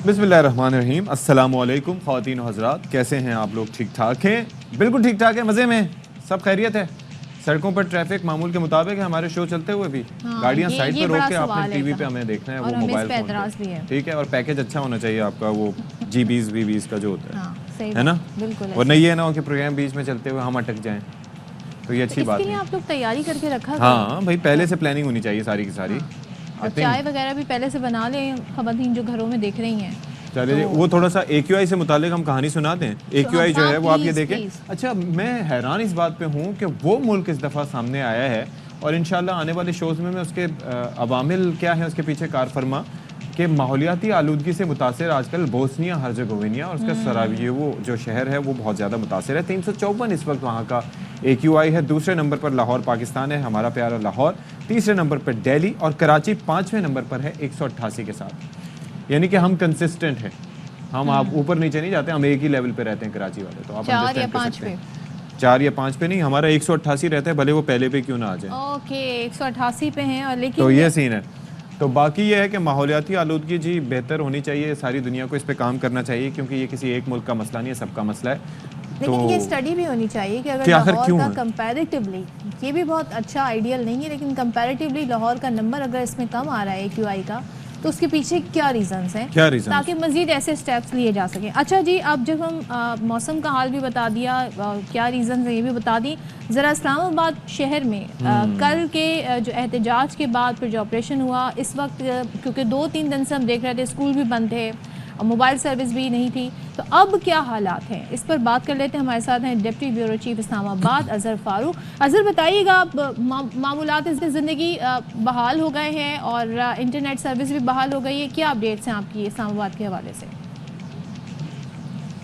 बिस्मिल्लाहिर्रहमानिर्रहीम, अस्सलामुअलैकुम ख़वातीन व हज़रात, कैसे हैं आप लोग? ठीक ठाक हैं? बिल्कुल ठीक ठाक है, मज़े में, सब खैरियत है। सड़कों पर ट्रैफिक मामूल के मुताबिक है, हमारे शो चलते हुए भी गाड़ियां साइड पर रोक के आपने टीवी पे हमें देखना है, वो मोबाइल फोन पे, ठीक है। और पैकेज अच्छा होना चाहिए आपका, वो GB VBs का जो होता है ना, वरना ये ना हो कि प्रोग्राम बीच में चलते हुए हम अटक जाएं, तो ये अच्छी बात है। आप लोग तैयारी करके रखा, हाँ भाई, पहले से प्लानिंग होनी चाहिए सारी की सारी। चाय वगैरह भी पहले से बना लें खवातीन जो घरों में देख रही हैं। चलिए, वो थोड़ा सा AQI से मुतालिक हम कहानी सुना दें। AQI जो है वो आप ये देखें। अच्छा, मैं हैरान इस बात पे हूँ कि वो मुल्क इस दफ़ा सामने आया है और इंशाल्लाह आने वाले शोज़ में मैं उसके अवामिल क्या है उसके पीछे कार फरमा कि माहौलियाती आलूदगी से मुतासर आजकल बोस्निया हर्ज़ेगोविना और उसका सरायेवो जो शहर है वो बहुत ज़्यादा मुतासर है। 354 इस वक्त वहाँ का AQI है। दूसरे नंबर पर लाहौर पाकिस्तान है, हमारा प्यारा लाहौर। तीसरे नंबर पर दिल्ली और कराची 5वें नंबर पर है 188 के साथ। यानी कि हम कंसिस्टेंट हैं, हम आप ऊपर नीचे नहीं जाते, हम एक ही लेवल पे रहते हैं कराची वाले। तो आप 4 या 5 पे, 4 या 5 पे नहीं, हमारा 188 रहता है, भले वो पहले पे क्यों ना आ जाए। ओके, 188 पे हैं। और लेकिन तो ये सीन है। तो बाकी ये है कि माहौलियाती आलूदगी जी बेहतर होनी चाहिए, सारी दुनिया को इस पे काम करना चाहिए, क्योंकि ये किसी एक मुल्क का मसला नहीं है, सबका मसला है। लेकिन ये स्टडी भी होनी चाहिए कि अगर लाहौर का कंपैरेटिवली, ये भी बहुत अच्छा आइडियल नहीं है, लेकिन कंपैरेटिवली लाहौर का नंबर अगर इसमें कम आ रहा है AQI का, तो उसके पीछे क्या रीजंस हैं, ताकि मजीद ऐसे स्टेप्स लिए जा सकें। अच्छा जी, अब जब हम मौसम का हाल भी बता दिया, क्या रीजंस हैं ये भी बता दी, ज़रा इस्लामाबाद शहर में कल के जो एहतजाज के बाद फिर जो ऑपरेशन हुआ, इस वक्त क्योंकि 2-3 दिन से हम देख रहे थे स्कूल भी बंद थे और मोबाइल सर्विस भी नहीं थी, तो अब क्या हालात हैं, इस पर बात कर लेते हैं। हमारे साथ हैं deputy bureau chief Islamabad Azhar Farooq. Azhar, बताइएगा, आप मामूलात ज़िंदगी बहाल हो गए हैं और इंटरनेट सर्विस भी बहाल हो गई है, क्या अपडेट्स हैं आपकी इस्लामाबाद के हवाले से?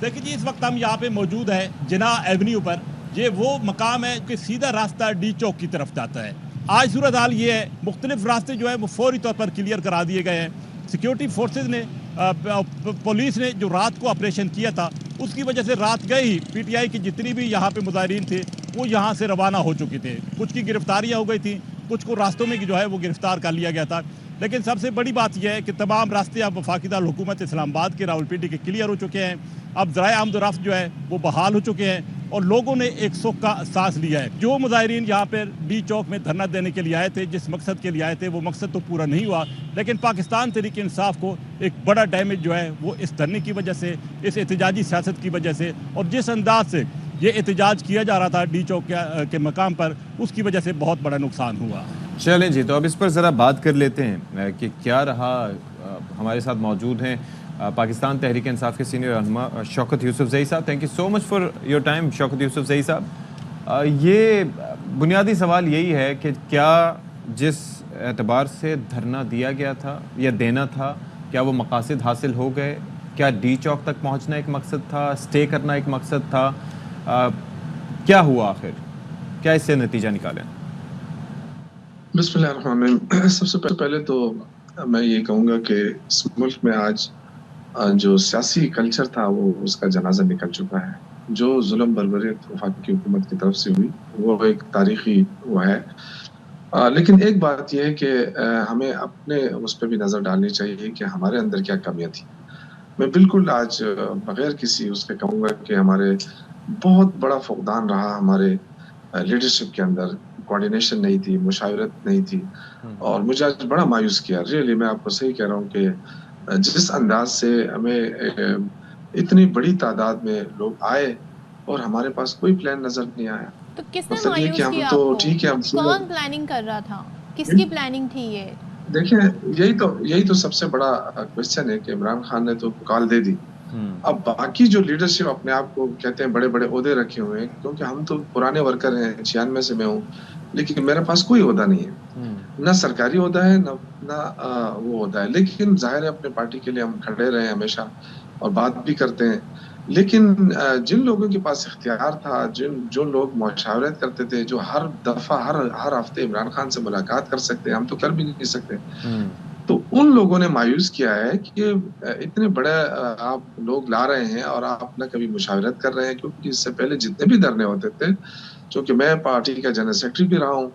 देखिए जी, इस वक्त हम यहाँ पे मौजूद है जिना एवेन्यू पर। ये वो मकाम है कि सीधा रास्ता डी चौक की तरफ जाता है। आज सूरत हाल ये है, मुख्तलिफ रास्ते जो है वो फौरी तौर पर क्लियर करा दिए गए हैं। सिक्योरिटी फोर्सेज ने, पुलिस ने जो रात को ऑपरेशन किया था, उसकी वजह से रात गए ही PTI की जितनी भी यहाँ पे मुजाहिरीन थे वो यहाँ से रवाना हो चुके थे। कुछ की गिरफ्तारियाँ हो गई थी, कुछ को रास्तों में जो है वो गिरफ्तार कर लिया गया था। लेकिन सबसे बड़ी बात यह है कि तमाम रास्ते अब वफाकीदार हुकूमत इस्लामाबाद के रावलपिंडी के क्लियर हो चुके हैं। अब ज़राए आमद-ओ-रफ्त जो है वो बहाल हो चुके हैं और लोगों ने एक सुख का सांस लिया है। जो मुजाहिरीन यहाँ पर डी चौक में धरना देने के लिए आए थे, जिस मकसद के लिए आए थे, वो मकसद तो पूरा नहीं हुआ, लेकिन पाकिस्तान तहरीक इंसाफ को एक बड़ा डैमेज जो है वो इस धरने की वजह से, इस एहतजाजी सियासत की वजह से और जिस अंदाज से ये एहतजाज किया जा रहा था डी चौक के मकाम पर, उसकी वजह से बहुत बड़ा नुकसान हुआ। चलें जी, तो अब इस पर ज़रा बात कर लेते हैं कि क्या रहा। हमारे साथ मौजूद हैं पाकिस्तान तहरीक इंसाफ के सीनियर रहनुमा शौकत यूसुफजई साहब। Thank you so much for your time Shaukat Yousafzai साहब। ये बुनियादी सवाल यही है कि क्या जिस एतबार से धरना दिया गया था या देना था, क्या वो मकासद हासिल हो गए? क्या डी चौक तक पहुंचना एक मकसद था, स्टे करना एक मकसद था? क्या हुआ आखिर? क्या इससे नतीजा निकाले? बिस्मिल्लाहिर्रहमानिर्रहीम। सबसे पहले तो मैं ये कहूँगा कि इस मुल्क में आज जो सियासी कल्चर था वो उसका जनाजा निकल चुका है। जो जुल्म बर्बरियत वफाकी हुकूमत की तरफ से हुई वो एक तारीखी वो है। लेकिन एक बात यह है कि हमें अपने उस पर भी नज़र डालनी चाहिए कि हमारे अंदर क्या कमियां थी। मैं बिल्कुल आज बगैर किसी उसके कहूँगा कि हमारे बहुत बड़ा फुकदान रहा हमारे लीडरशिप के अंदर। कोऑर्डिनेशन नहीं थी, मुशावरत नहीं थी और मुझे आज बड़ा मायूस किया। रियली मैं आपको सही कह रहा हूँ कि जिस अंदाज से हमें इतनी बड़ी तादाद में लोग आए और हमारे पास कोई प्लान नजर नहीं आया। तो किसने मतलब ये मायूस कि हम किया तो आपको? ठीक है, हम कौन प्लानिंग कर रहा था? किसकी प्लानिंग थी ये? देखें, यही तो सबसे बड़ा क्वेश्चन है कि इमरान खान ने तो कॉल दे दी। अब बाकी जो लीडरशिप अपने आप को कहते हैं बड़े बड़े ओहदे रखे हुए हैं, क्योंकि हम तो पुराने वर्कर हैं, 96 से मैं हूँ, लेकिन मेरे पास कोई ओहदा नहीं है, ना सरकारी ओहदा है ना वो ओहदा है। लेकिन जाहिर है अपने पार्टी के लिए हम खड़े रहे हमेशा और बात भी करते हैं। लेकिन जिन लोगों के पास इख्तियार था, जो लोग मुशावरत करते थे, जो हर दफा हर हफ्ते इमरान खान से मुलाकात कर सकते हैं, हम तो कर भी नहीं सकते, तो उन लोगों ने मायूस किया है कि इतने बड़े आप लोग ला रहे हैं और आप ना कभी मुशावरत कर रहे हैं। क्योंकि इससे पहले जितने भी धरने होते थे, क्योंकि मैं पार्टी का जनरल सेक्रेटरी भी रहा हूँ,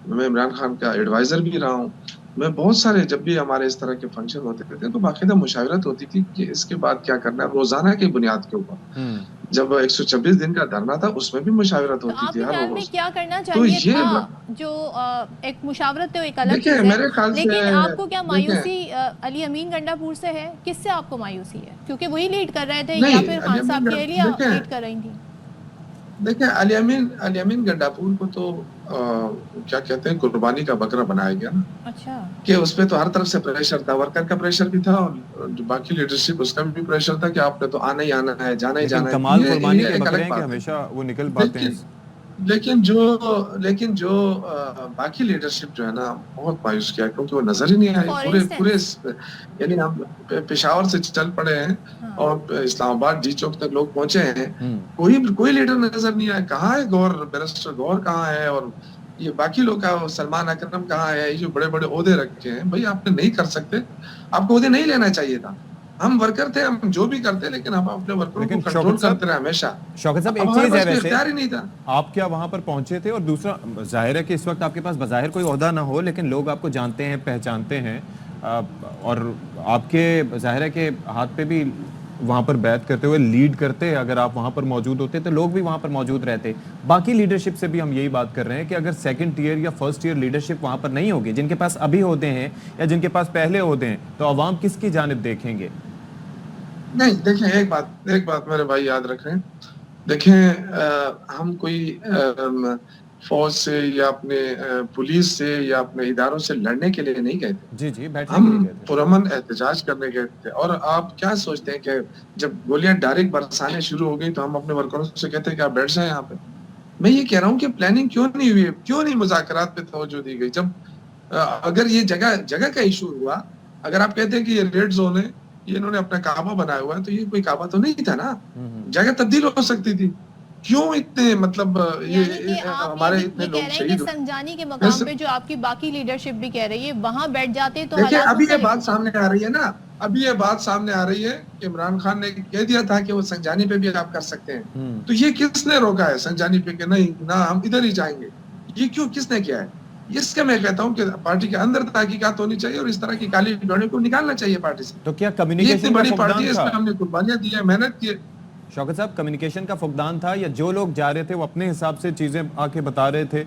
मैं इमरान खान का एडवाइजर भी रहा हूँ, मैं बहुत सारे जब भी हमारे इस तरह के फंक्शन होते थे तो बाकायदा मुशावरत होती थी कि इसके बाद क्या करना है, रोजाना की बुनियाद के ऊपर। जब 126 दिन का धरना था उसमें भी मुशावरत होती थी हर रोज। में क्या करना चाहिए था? जो एक मुशावरत तो एक अलग चीज है, लेकिन आपको क्या मायूसी अली अमीन गंडापुर से है? किससे आपको मायूसी है? क्योंकि वही लीड कर रहे थे या फिर खान साहब की अहलिया लीड कर रही थी? देखिए, अली अमीन गंडापुर को तो क्या कहते हैं, कुर्बानी का बकरा बनाया गया ना। अच्छा। कि उस पे तो हर तरफ से प्रेशर था, वर्कर का प्रेशर भी था और जो बाकी लीडरशिप उसका भी प्रेशर था कि आपने तो आना ही आना है, जाना ही जाना है। कमाल कुर्बानी के बकरे हैं कि हमेशा वो निकल पाते हैं। लेकिन जो बाकी लीडरशिप जो है ना, बहुत मायूस किया, क्योंकि वो नजर ही नहीं आई। पूरे यानी हम पेशावर से चल पड़े हैं और इस्लामाबाद डी चौक तक लोग पहुंचे हैं, कोई लीडर नजर नहीं आया। कहाँ है गौर, बैरिस्टर गौर कहाँ है, और ये बाकी लोग का सलमान अकरम कहाँ है, ये जो बड़े बड़े ओहदे रखे हैं। भाई आपने नहीं कर सकते, आपको ओहदे नहीं लेना चाहिए था। हम वर्कर थे, हम जो भी करते, लेकिन हम अपने वर्करों को कंट्रोल करते रहे हमेशा। शौकत साहब, एक चीज है, वैसे ही नहीं था। आप क्या वहां पर पहुंचे थे? और दूसरा, जाहिर है कि इस वक्त आपके पास बजाहिर कोई ओहदा ना हो, लेकिन लोग आपको जानते हैं, पहचानते हैं, और आपके जाहिर है कि हाथ पे भी वहां पर बैत करते हुए लीड करते, अगर आप वहां पर मौजूद होते तो लोग भी वहां पर मौजूद रहते। बाकी लीडरशिप से भी हम यही बात कर रहे हैं कि अगर सेकंड टीयर या फर्स्ट टीयर लीडरशिप वहां पर नहीं होगी, जिनके पास अभी होते हैं या जिनके पास पहले होते हैं, तो अवाम किसकी जानिब देखेंगे? नहीं, देखें, एक बात मेरे भाई याद रखें। देखें, हम कोई फौज से या अपने पुलिस से या अपने इदारों से लड़ने के लिए नहीं गए थे। जी, हम पुरअमन एहतजाज करने गए थे। और आप क्या सोचते हैं कि जब गोलियां डायरेक्ट बरसाने शुरू हो गई तो हम अपने वर्करों से कहते हैं कि आप बैठ जाएं यहाँ पे? मैं ये कह रहा हूँ कि प्लानिंग क्यों नहीं हुई, क्यों नहीं मुज़ाकरात पे तवज्जो दी गई? जब अगर ये जगह का इशू हुआ, अगर आप कहते हैं कि ये रेड जोन है, ये इन्होंने अपना काबा बनाया हुआ है, तो ये कोई काबा तो नहीं था ना, जगह तब्दील हो सकती थी। क्यों इतने मतलब ये हमारे इतने लोग शहीद? संजानी के मकाम पे जो आपकी बाकी लीडरशिप भी कह रही है, वहां बैठ जाते तो देखिए, अभी ये बात सामने आ रही है ना, अभी ये बात सामने आ रही है कि इमरान खान ने कह दिया था कि वो संजानी पे भी आप कर सकते हैं। तो ये किसने रोका है संजानी पे कि नहीं ना, हम इधर ही जाएंगे? ये क्यों, किसने किया है? इसके मैं कहता हूँ कि पार्टी के अंदर तहकीकात होनी चाहिए और इस तरह की काली डोने को निकालना चाहिए पार्टी से। तो क्या कम्युनिकेशन बड़ी पार्टी है, इसमें हमने कुर्बानियां दी है, मेहनत की है। शौकत साहब, कम्युनिकेशन का फुकदान था या जो लोग जा रहे थे वो अपने हिसाब से चीजें आके बता रहे थे?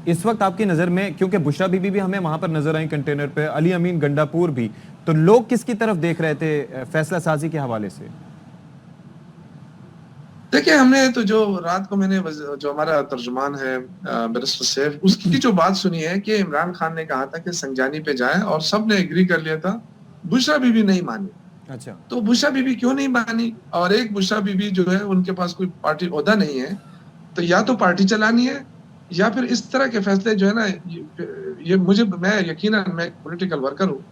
इस वक्त आपकी नजर में, क्योंकि बुशरा बीबी भी हमें वहां पर नजर आई कंटेनर पे, अली अमीन गंडापुर भी, तो लोग किसकी तरफ देख रहे थे फैसला साजी के हवाले से? देखिए, हमने तो जो रात को मैंने जो हमारा तर्जुमान है बैरिस्टर सैफ, उसकी जो बात सुनी है कि इमरान खान ने कहा था कि संजानी पे जाएं और सब ने एग्री कर लिया था, बुशरा बीबी नहीं मानी। अच्छा, तो बुशरा बीबी क्यों नहीं मानी? और एक बुशरा बीबी जो है उनके पास कोई पार्टी ओहदा नहीं है, तो या तो पार्टी चलानी है या फिर इस तरह के फैसले जो है ना, ये मैं यकीनन, मैं पॉलिटिकल वर्कर हूँ,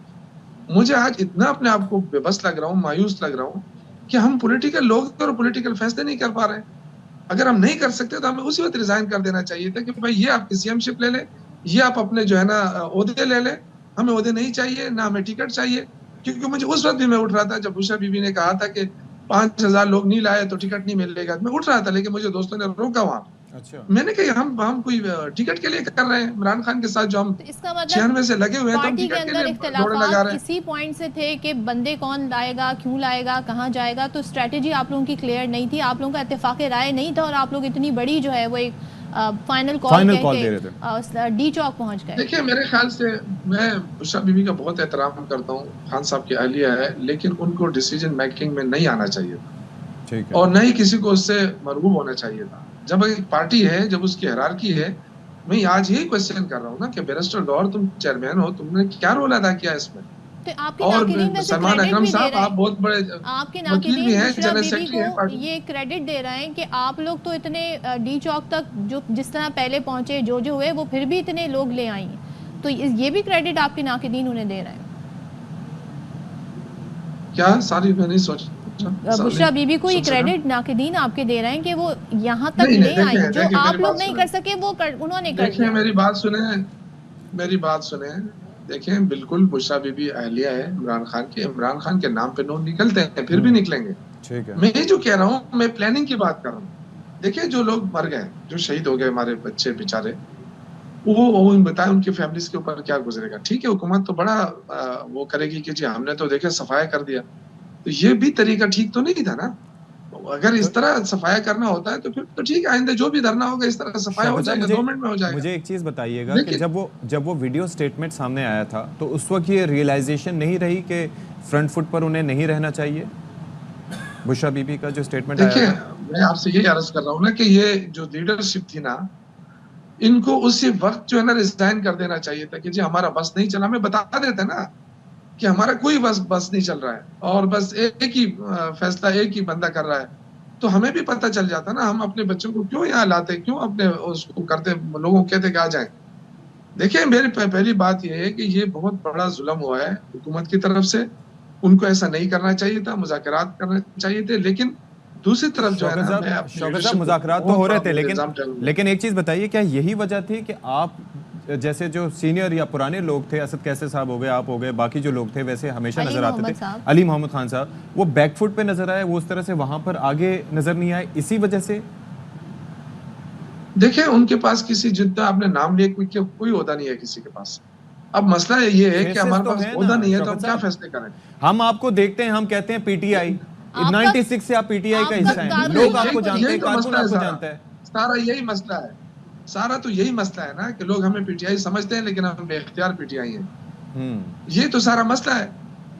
मुझे आज इतना अपने आप को बेबस लग रहा हूँ, मायूस लग रहा हूँ कि हम पॉलिटिकल लोग और पॉलिटिकल फैसले नहीं कर पा रहे हैं। अगर हम नहीं कर सकते तो हमें उसी वक्त रिजाइन कर देना चाहिए था कि भाई ये आपकी सीएमशिप ले ले, ये आप अपने जो है ना ओहदे ले ले, हमें ओहदे नहीं चाहिए, ना हमें टिकट चाहिए। क्योंकि मुझे उस वक्त भी मैं उठ रहा था जब बुशरा बीबी ने कहा था कि 5,000 लोग नहीं लाए तो टिकट नहीं मिलेगा, मैं उठ रहा था, लेकिन मुझे दोस्तों ने रोका वहां। अच्छा, मैंने कहा हम कोई टिकट के लिए कर रहे हैं इमरान खान के साथ जो हम तो इसका मतलब 96 से लगे हुए हैं, तो हम पार्टी के टिकट के अंदर लिए दौड़ लगा इख्तिलाफात रहे हैं। इसी पॉइंट से थे कि बंदे कौन लाएगा, क्यों लाएगा, कहाँ जाएगा, तो स्ट्रेटेजी आप लोगों की क्लियर नहीं थी, आप लोगों का इत्तेफाक राय नहीं था और आप लोग इतनी बड़ी जो है वो एक फाइनल कॉल दे रहे थे, डी चौक पहुंच गए। देखिए मेरे ख्याल से मैं बुशरा बीबी का बहुत एहतराम करता हूँ, खान साहब की अहलिया है, लेकिन उनको डिसीजन मेकिंग में नहीं आना चाहिए था, ठीक है, और न ही किसी को उससे मरगूब होना चाहिए था। जब एक पार्टी है, जब उसकी हायरार्की है, मैं आज यही क्वेश्चन कर रहा हूँ ना कि बैरिस्टर गौहर तुम चेयरमैन हो, तुमने क्या रोल अदा किया इसमें? तो आपके और नाकिदीन में से सलमान क्रेडिट अकरम भी दे साहब रहे आप बहुत बड़े आपके वकील नाकिदीन भी हैं, बुशरा जनरल बीबी सेक्रेटरी हैं को पार्टी। ये क्रेडिट दे रहे हैं कि आप लोग तो इतने डी चौक तक जो जिस तरह पहले पहुंचे, जो जो हुए वो फिर भी इतने लोग ले आई, तो ये भी क्रेडिट आपके नाकिदीन उन्हें दे रहे हैं। क्या सारी मैं नहीं सोच बुशरा बीबी को ये क्रेडिट नाकिदीन आपके दे रहे हैं कि वो यहाँ तक ले आई, जो आप लोग नहीं कर सके वो उन्होंने कर दिया। मेरी बात सुने, देखिए बिल्कुल बुशरा बीबी अहलिया है इमरान खान की, इमरान खान के नाम पे लोग निकलते हैं, फिर भी निकलेंगे, ठीक है। मैं जो कह रहा हूँ, मैं प्लानिंग की बात कर रहा हूँ। देखिए जो लोग मर गए, जो शहीद हो गए, हमारे बच्चे बेचारे, वो बताएं उनकी फैमिलीज के ऊपर क्या गुजरेगा। ठीक है, हुकूमत तो बड़ा वो करेगी कि जी हमने तो देखे सफाया कर दिया, तो ये भी तरीका ठीक तो नहीं था ना। अगर इस तरह सफाया करना होता है तो फिर तो ठीक है, आइंदे जो भी धरना होगा इस तरह सफाया हो जाएगा, 2 मिनट में हो जाएगा। मुझे एक चीज बताइएगा कि जब वो वीडियो स्टेटमेंट सामने आया था तो उस वक्त ये रियलाइजेशन नहीं रही कि फ्रंट फुट पर उन्हें नहीं रहना चाहिए? बुशरा बीबी का जो स्टेटमेंट आया, देखिए मैं आपसे यही अर्ज कर रहा हूँ ना कि ये जो लीडरशिप थी ना, इनको उसी वक्त जो है ना रिजाइन कर देना चाहिए था कि जी हमारा बस नहीं चला। हमें बता देते ना कि हमारा कोई बस नहीं चल रहा है और बस एक ही फैसला एक ही बंदा कर रहा है, तो हमें भी पता चल जाता ना, हम अपने बच्चों को क्यों यहाँ लाते, क्यों अपने उसको करते, लोगों को कहते कि आ जाए। देखिए मेरी पहली बात यह है कि ये बहुत बड़ा जुल्म हुआ है हुकूमत की तरफ से, उनको ऐसा नहीं करना चाहिए था, मुज़ाकरात करने चाहिए थे। लेकिन दूसरी तरफ जो है ना, शौकत साहब मुज़ाकरात तो हो रहे थे, लेकिन एक चीज बताइए, क्या यही वजह थी कि आप जैसे जो सीनियर या पुराने लोग थे, असद कैसर साहब हो गए, आप हो गए, बाकी जो लोग थे वैसे हमेशा नजर आते थे, अली मोहम्मद खान साहब, वो बैकफुट पे नजर आए, वो उस तरह से वहां पर आगे नजर नहीं आए, इसी वजह से? देखिए उनके पास किसी, जितना आपने नाम लिया, कोई ओहदा नहीं है किसी के पास। अब मसला ये है कि हमारे पास ओहदा नहीं है तो हम क्या फैसले करें? हम आपको देखते हैं, हम कहते हैं पीटीआई 96 से आप पीटीआई का हिस्सा हैं, लोग आपको जानते हैं, कारकुन आपको जानता है। सारा यही मसला है, सारा तो यही मसला है ना कि लोग हमें पीटीआई समझते हैं लेकिन हम बेख्तियार पीटीआई हैं। ये तो सारा मसला है।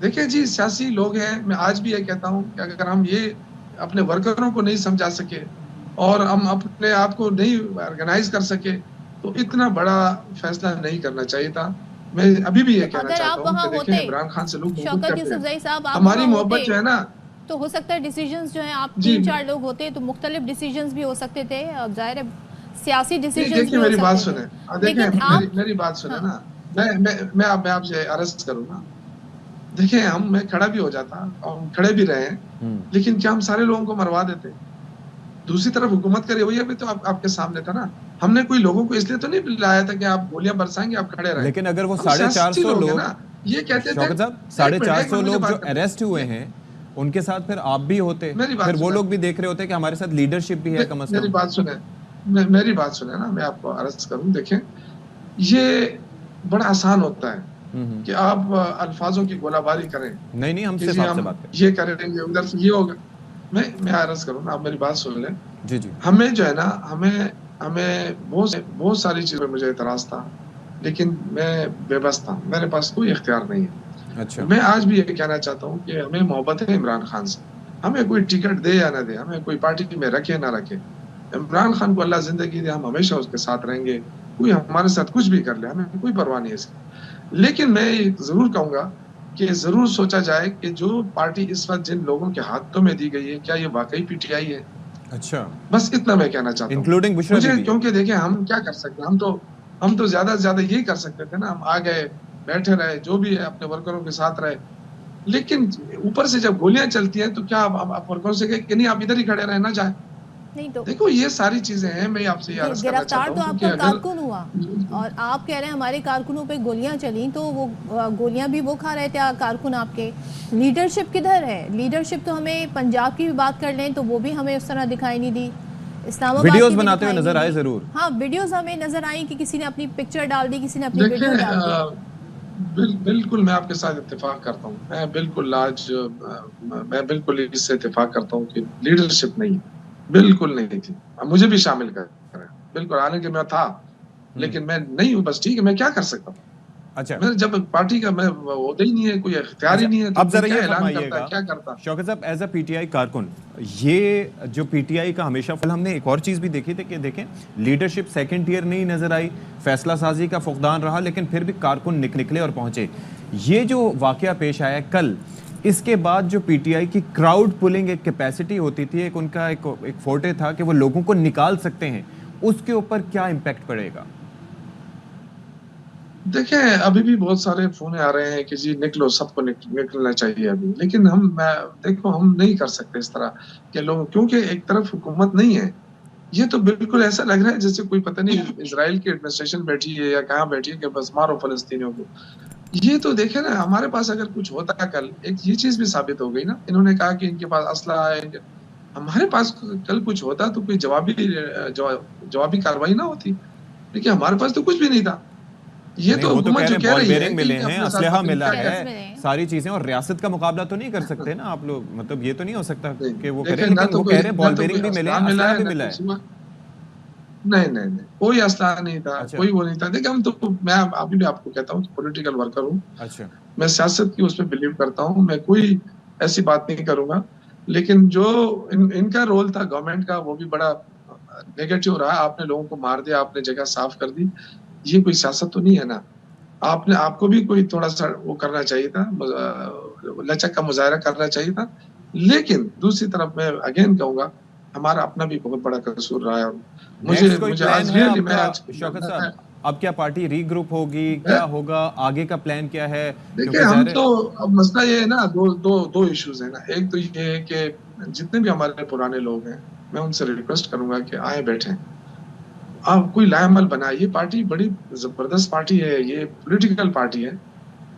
देखिए जी, सियासी लोग हैं, मैं आज भी ये कहता हूँ कि अगर हम ये अपने वर्करों को नहीं समझा सके और हम अपने आप को नहीं ऑर्गेनाइज कर सके तो इतना बड़ा फैसला नहीं करना चाहिए था। मैं अभी भी ये कहना चाहता हूँ कि देखिए इमरान खान से लोग हमारी मोहब्बत जो है ना, तो हो सकता है डिसीजंस जो है, आप 3-4 लोग होते तो मुख्तलिफ डिसीजंस भी हो सकते थे, अब जाहिर है सियासी डिसीजंस भी हो सकते थे। मेरी बात सुने, देखिए मेरी बात सुने ना, मैं आपसे अर्ज करूँ ना, देखिए मैं खड़ा भी हो जाता और हम खड़े भी रहे हैं, लेकिन क्या हम सारे लोगों को मरवा देते? दूसरी तरफ हुकूमत का रवैया भी तो आपके सामने था ना। हमने कोई लोगों को इसलिए तो नहीं लाया था कि आप गोलियां बरसाएंगे, आप खड़े रहे। लेकिन अगर वो 450 लोग ये कहते थे, 450 लोग जो अरेस्ट हुए हैं उनके साथ फिर आप भी होते, फिर वो लोग भी देख रहे होते कि हमारे साथ लीडरशिप भी है कम से कम। मेरी बात सुने ना, मैं आपको अर्ज करूं, देखें ये बड़ा आसान होता है कि आप अल्फाजों की गोलाबारी करें। नहीं हम सिर्फ आपसे बात करें, ये करेंगे, उधर से ये होगा। मैं अर्ज करूं ना, आप मेरी बात सुन लें। जी हमें जो है ना, हमें बहुत सारी चीजों में मुझे एतराज था, लेकिन मैं बेबस था, मेरे पास कोई इख्तियार नहीं है। अच्छा, मैं आज भी ये कहना चाहता हूँ कि हमें मोहब्बत है इमरान खान से, हमें कोई टिकट दे या ना दे, हमें कोई पार्टी में रखे ना रखे, इमरान खान को अल्लाह जिंदगी दे, हम हमेशा उसके साथ रहेंगे। कोई हमारे साथ कुछ भी कर ले, हमें कोई परवाह नहीं है इसकी। लेकिन मैं जरूर कहूंगा कि जरूर सोचा जाए कि जो पार्टी इस वक्त जिन लोगों के हाथों में दी गई है, क्या ये वाकई पीटीआई है? अच्छा, बस इतना मैं कहना चाहता हूँ, इंक्लूडिंग बुशरा बीबी। क्योंकि देखिए हम क्या कर सकते हैं, हम तो ज्यादा से ज्यादा यही कर सकते थे ना, हम आ गए, बैठे रहे, जो भी है अपने वर्करों के साथ रहे, लेकिन ऊपर से जब गोलियां चलती हैं तो क्या आप वर्करों से कहे कि नहीं आप इधर ही खड़े रहना चाहे? नहीं तो देखो ये सारी चीजें हैं, मैं आपसे ये अर्ज करना गिरफ्तार चाहता तो हूं कि आपका अगर कारकुन हुआ और आप कह रहे हैं हमारे कारकुनों पे गोलियां चली, तो वो गोलियां भी वो खा रहे थे कारकुन आपके। लीडरशिप किधर है? लीडरशिप तो हमें पंजाब की भी बात कर लें तो वो भी हमें उस तरह दिखाई नहीं दी, इस्लामाबाद वीडियोस की भी बनाते हुए दिखाई नजर नहीं आए दी। जरूर। हाँ, वीडियोस हमें नजर आई कि किसी ने अपनी पिक्चर डाल दी, किसी ने अपनी वीडियो देखिए डाल दी। बिल्कुल मैं आपके साथ इत्तेफाक करता हूँ, मैं बिल्कुल आज मैं बिल्कुल इससे इत्तेफाक करता हूँ कि लीडरशिप नहीं, बिल्कुल नहीं थी। मुझे भी शामिल करें, बिल्कुल, हालांकि मैं था लेकिन मैं नहीं हूँ, बस ठीक है, मैं क्या कर सकता हूँ? अच्छा, मैं जब पार्टी का मैं होता ही नहीं है, कोई इख्तियार ही नहीं है, तो अब जरा क्या ये ऐलान करता फरमाइएगा है, क्या करता? शौकत साहब, एज अ पीटीआई कारकुन, ये जो पीटीआई का हमेशा फल, हमने एक और चीज भी देखी थी कि देखें लीडरशिप सेकंड ईयर नहीं नजर आई, फैसला साजी का फुकदान रहा, लेकिन फिर भी कारकुन निकले और पहुंचे। ये जो वाकया पेश आया कल, इसके बाद जो पीटीआई की क्राउड पुलिंग एक कैपेसिटी होती थी, एक उनका एक फोर्टे था कि वो लोगों को निकाल सकते हैं, उसके ऊपर क्या इम्पैक्ट पड़ेगा? देखिए अभी भी बहुत सारे फोन आ रहे हैं कि जी निकलो, सबको निकलना चाहिए अभी, लेकिन देखो हम नहीं कर सकते इस तरह के लोग, क्योंकि एक तरफ हुकूमत नहीं है। ये तो बिल्कुल ऐसा लग रहा है जैसे कोई पता नहीं इजराइल की एडमिनिस्ट्रेशन बैठी है या कहाँ बैठी है कि बस मारो फलस्तीनियों को। ये तो देखे ना, हमारे पास अगर कुछ होता कल, एक ये चीज भी साबित हो गई ना, इन्होंने कहा कि इनके पास असला है, हमारे पास कल कुछ होता तो कोई जवाबी कार्रवाई ना होती, लेकिन हमारे पास तो कुछ भी नहीं था। ये तो हुकूमत जो कह रही है कि मिले हैं, असलहा मिला क्या है, है? सारी चीजें, और रियासत का मुकाबला तो नहीं कर सकते ना आप लोग, मतलब ये तो नहीं हो सकता कि वो देखें, करें, ना लेकिन तो वो कोई कह रहे हैं बॉल बेरिंग भी कोई मिले असला हैं, मिला असला है, भी ना मिला कुछ है। हुआ। नहीं, कोई असला नहीं था, अच्छा। कोई वो नहीं था। देखिए हम तो, मैं अभी भी आपको कहता हूँ कि पॉलिटिकल वर्कर हूँ, अच्छा, मैं सियासत की उसमें बिलीव करता हूँ, मैं कोई ऐसी बात नहीं करूंगा, लेकिन जो इनका रोल था गवर्नमेंट का, वो भी बड़ा नेगेटिव रहा। आपने लोगों को मार दिया, आपने जगह साफ कर दी, ये कोई सियासत तो नहीं है ना। आपको भी कोई थोड़ा सा वो करना चाहिए था, लचक का मुजाहरा करना चाहिए था। लेकिन दूसरी तरफ मैं अगेन कहूंगा, हमारा अपना भी बहुत बड़ा कसूर रहा है। मुझे आज रियली, मैं आज शौकत साहब, अब क्या पार्टी रीग्रुप होगी, क्या होगा, आगे का प्लान क्या है? देखिए हम तो, अब मसला ये है ना, दो इश्यूज है ना। एक तो ये है कि जितने भी हमारे पुराने लोग हैं, मैं उनसे रिक्वेस्ट करूंगा कि आए बैठें, आप कोई लाएमल बनाए। ये पार्टी बड़ी जबरदस्त पार्टी है, ये पॉलिटिकल पार्टी है।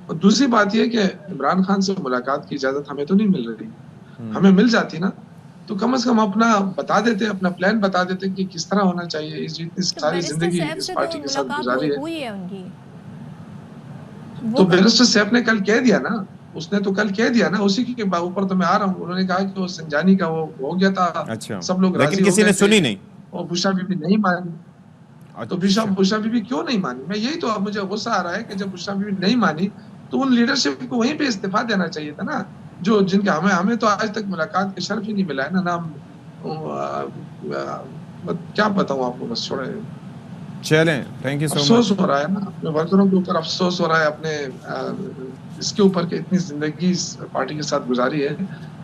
और दूसरी बात यह कि इमरान खान से मुलाकात की इजाजत हमें तो नहीं मिल रही, हमें मिल जाती ना तो कम से कम अपना बता देते, अपना प्लान बता देते कि किस तरह होना चाहिए। इतनी सारी जिंदगी इस पार्टी के साथ गुजारी है, हुई है उनकी, तो बैरिस्टर सैफ ने कल कह दिया ना, उसने तो कल कह दिया ना, उसी के ऊपर तो मैं आ रहा हूँ। उन्होंने कहा कि वो संजानी का वो हो गया था, अच्छा, सब लोग राजी लेकिन किसी ने सुनी नहीं, और बुशा बीबी नहीं मानी। तो बुशा बीबी क्यों नहीं मानी? मैं यही तो, अब मुझे गुस्सा आ रहा है कि जब बुशा बीबी नहीं मानी तो उन लीडरशिप को वहीं पे इस्तीफा देना चाहिए था ना, जो जिनके हमें तो आज तक मुलाकात का शर्फ ही नहीं मिला है ना। नाम क्या बताऊं आपको, बस छोड़े। चलें, थैंक यू सो मच। अफसोस हो रहा है ना, अपने वर्करों के ऊपर अफसोस हो रहा है, अपने इसके ऊपर कि इतनी जिंदगी इस पार्टी के साथ गुजारी है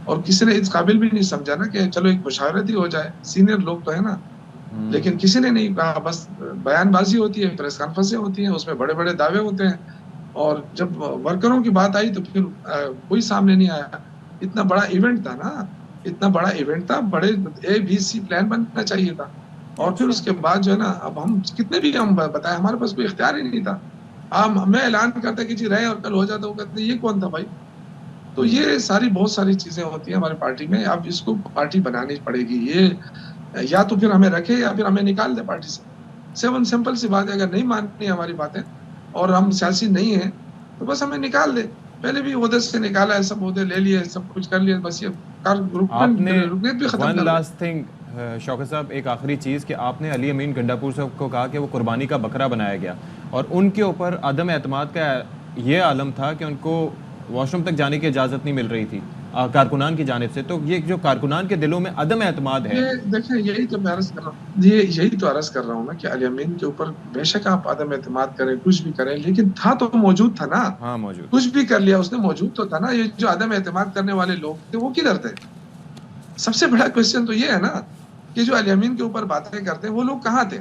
और किसी ने इस काबिल भी नहीं समझा ना कि चलो एक मुशावरत ही हो जाए। सीनियर लोग तो है ना, लेकिन किसी ने नहीं कहा, बस बयानबाजी होती है, प्रेस कॉन्फ्रेंसें होती हैं, उसमें बड़े बड़े दावे होते हैं, और जब वर्करों की बात आई तो फिर कोई सामने नहीं आया। इतना बड़ा इवेंट था ना, इतना बड़ा इवेंट था, बड़े ABC प्लान बनना चाहिए था। और फिर उसके बाद जो है ना, अब हम कितने भी हम बताए, हमारे पास कोई इख्तियार ही नहीं था। मैं ऐलान करता कि जी रहे और कल हो जाता, वो कहते ये कौन था भाई? तो ये बहुत सारी चीजें होती हैं हमारी पार्टी में। अब इसको पार्टी बनानी पड़ेगी, ये या तो फिर हमें रखे या फिर हमें निकाल दे पार्टी से। सिंपल सी बात है, अगर नहीं माननी हमारी बातें और हम सियासी नहीं है तो बस हमें निकाल दे। पहले भी ओहदे से निकाला है, सब ओहदे ले लिए, सब कुछ कर लिया, बस ये रुकनीत भी खत्म कर। लास्ट थिंग शौकत साहब, एक आखिरी चीज़ कि आपने अली अमीन गंडापुर साहब को कहा कि वो कुर्बानी का बकरा बनाया गया, और उनके ऊपर अदम एतमाद का ये आलम था कि उनको वॉशरूम तक जाने की इजाज़त नहीं मिल रही थी कारकुनान की जानिब से। तो ये जो कारकुनान के दिलों में अदम एतमाद है, देखिए यही तो मैं अर्ज कर रहा हूँ, यही तो अर्ज कर रहा हूँ ना कि अली अमीन के ऊपर बेशक आप अदम एतमाद करें, कुछ भी करें, लेकिन था तो मौजूद था ना। हाँ मौजूद, कुछ भी कर लिया उसने, मौजूद तो था ना। ये जो अदम एतमाद करने वाले लोग थे वो किधर थे? सबसे बड़ा क्वेश्चन तो ये है ना कि जो अली अमीन के ऊपर बातें करते हैं वो लोग कहाँ थे?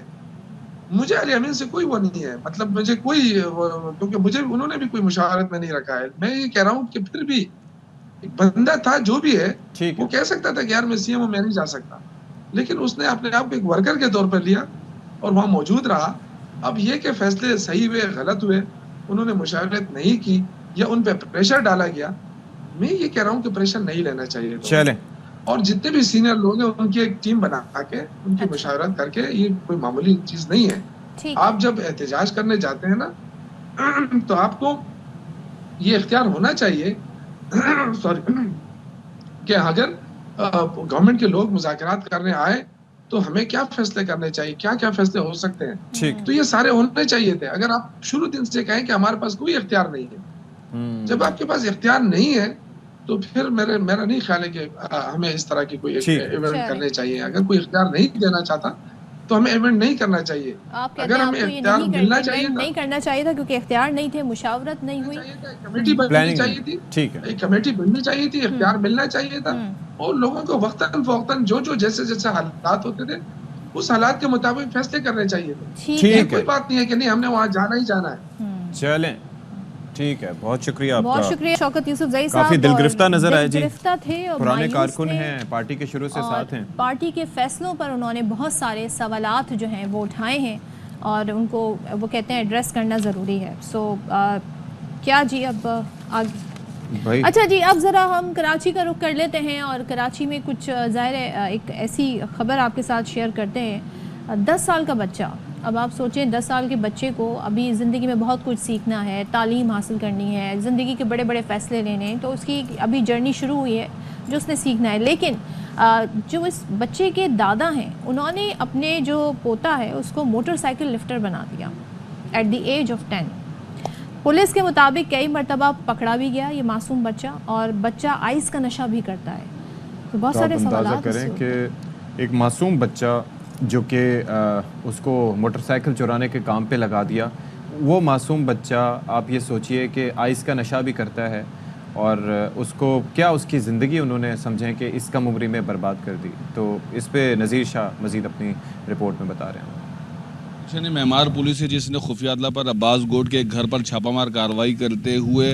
मुझे अली अमीन से कोई वो नहीं है, मतलब मुझे कोई क्योंकि मुझे उन्होंने भी कोई मुशावरत में नहीं रखा है। मैं ये कह रहा हूँ कि फिर भी एक बंदा था जो भी है, वो कह सकता था कि यार मैं सीएम हूं, मैं नहीं जा सकता, लेकिन उसने अपने आप को एक वर्कर के तौर पर लिया और वहां मौजूद रहा। अब ये कि फैसले सही हुए गलत हुए, उन्होंने मुशावरत नहीं की या उन पर प्रेशर डाला गया, मैं ये कह रहा हूँ कि प्रेशर नहीं लेना चाहिए। चले, और जितने भी सीनियर लोग हैं उनकी एक टीम बना के उनकी मुशावरत करके, ये कोई मामूली चीज नहीं है। आप जब एहतजाज करने जाते हैं ना तो आपको ये इख्तियार होना चाहिए सॉरी कि अगर गवर्नमेंट के लोग मुज़ाकरात करने आए तो हमें क्या फैसले करने चाहिए, क्या क्या फैसले हो सकते हैं, तो ये सारे होने चाहिए थे। अगर आप शुरू दिन से कहें कि हमारे पास कोई इख्तियार नहीं है, जब आपके पास इख्तियार नहीं है तो फिर मेरा नहीं ख्याल है कि हमें इस तरह की कोई इवेंट करने चाहिए। अगर कोई इख्तियार नहीं देना चाहता तो हमें इवेंट नहीं करना चाहिए। अगर हमें इख्तियार मिलना चाहिए, नहीं करना चाहिए था क्योंकि इख्तियार नहीं थे, मुशावरत नहीं हुई, कमेटी बननी चाहिए थी, ठीक है, एक कमेटी बननी चाहिए थी, इख्तियार मिलना चाहिए था और लोगों को वक्तन फौक्तन जो जैसे जैसे हालात होते थे उस हालात के मुताबिक फैसले करने चाहिए थे। ठीक है, कोई बात नहीं है कि नहीं हमने वहाँ जाना ही जाना है। चलें, ठीक है, बहुत शुक्रिया आपका। बहुत शुक्रिया शौकत यूसुफजई साहब, काफी दिलगिरफ्ता नजर आए जी, दिलगिरफ्ता थे और पुराने कारकुन हैं, पार्टी के शुरू से साथ हैं। पार्टी के फैसलों पर उन्होंने बहुत सारे सवालात जो हैं वो उठाए हैं और उनको वो कहते हैं एड्रेस करना ज़रूरी है। सो क्या जी अब आगे, अच्छा जी अब ज़रा हम कराची का रुख कर लेते हैं और कराची में कुछ ज़ाहिर है एक ऐसी खबर आपके साथ शेयर करते हैं। 10 साल का बच्चा, अब आप सोचें 10 साल के बच्चे को अभी ज़िंदगी में बहुत कुछ सीखना है, तालीम हासिल करनी है, ज़िंदगी के बड़े बड़े फ़ैसले लेने हैं, तो उसकी अभी जर्नी शुरू हुई है जो उसने सीखना है। लेकिन जो इस बच्चे के दादा हैं उन्होंने अपने जो पोता है उसको मोटरसाइकिल लिफ्टर बना दिया at the age of 10। Police के मुताबिक कई मरतबा पकड़ा भी गया ये मासूम बच्चा, और बच्चा आइस का नशा भी करता है। तो बहुत सारे सवाल करें कि एक मासूम बच्चा जो कि उसको मोटरसाइकिल चुराने के काम पे लगा दिया, वो मासूम बच्चा आप ये सोचिए कि आइस का नशा भी करता है और उसको क्या उसकी ज़िंदगी उन्होंने समझें कि इस कम उम्री में बर्बाद कर दी। तो इस पे नज़ीर शाह मज़ीद अपनी रिपोर्ट में बता रहे हैं। मेमार पुलिस है जिसने खुफिया अतला पर अब्बास गोड के एक घर पर छापामार कार्रवाई करते हुए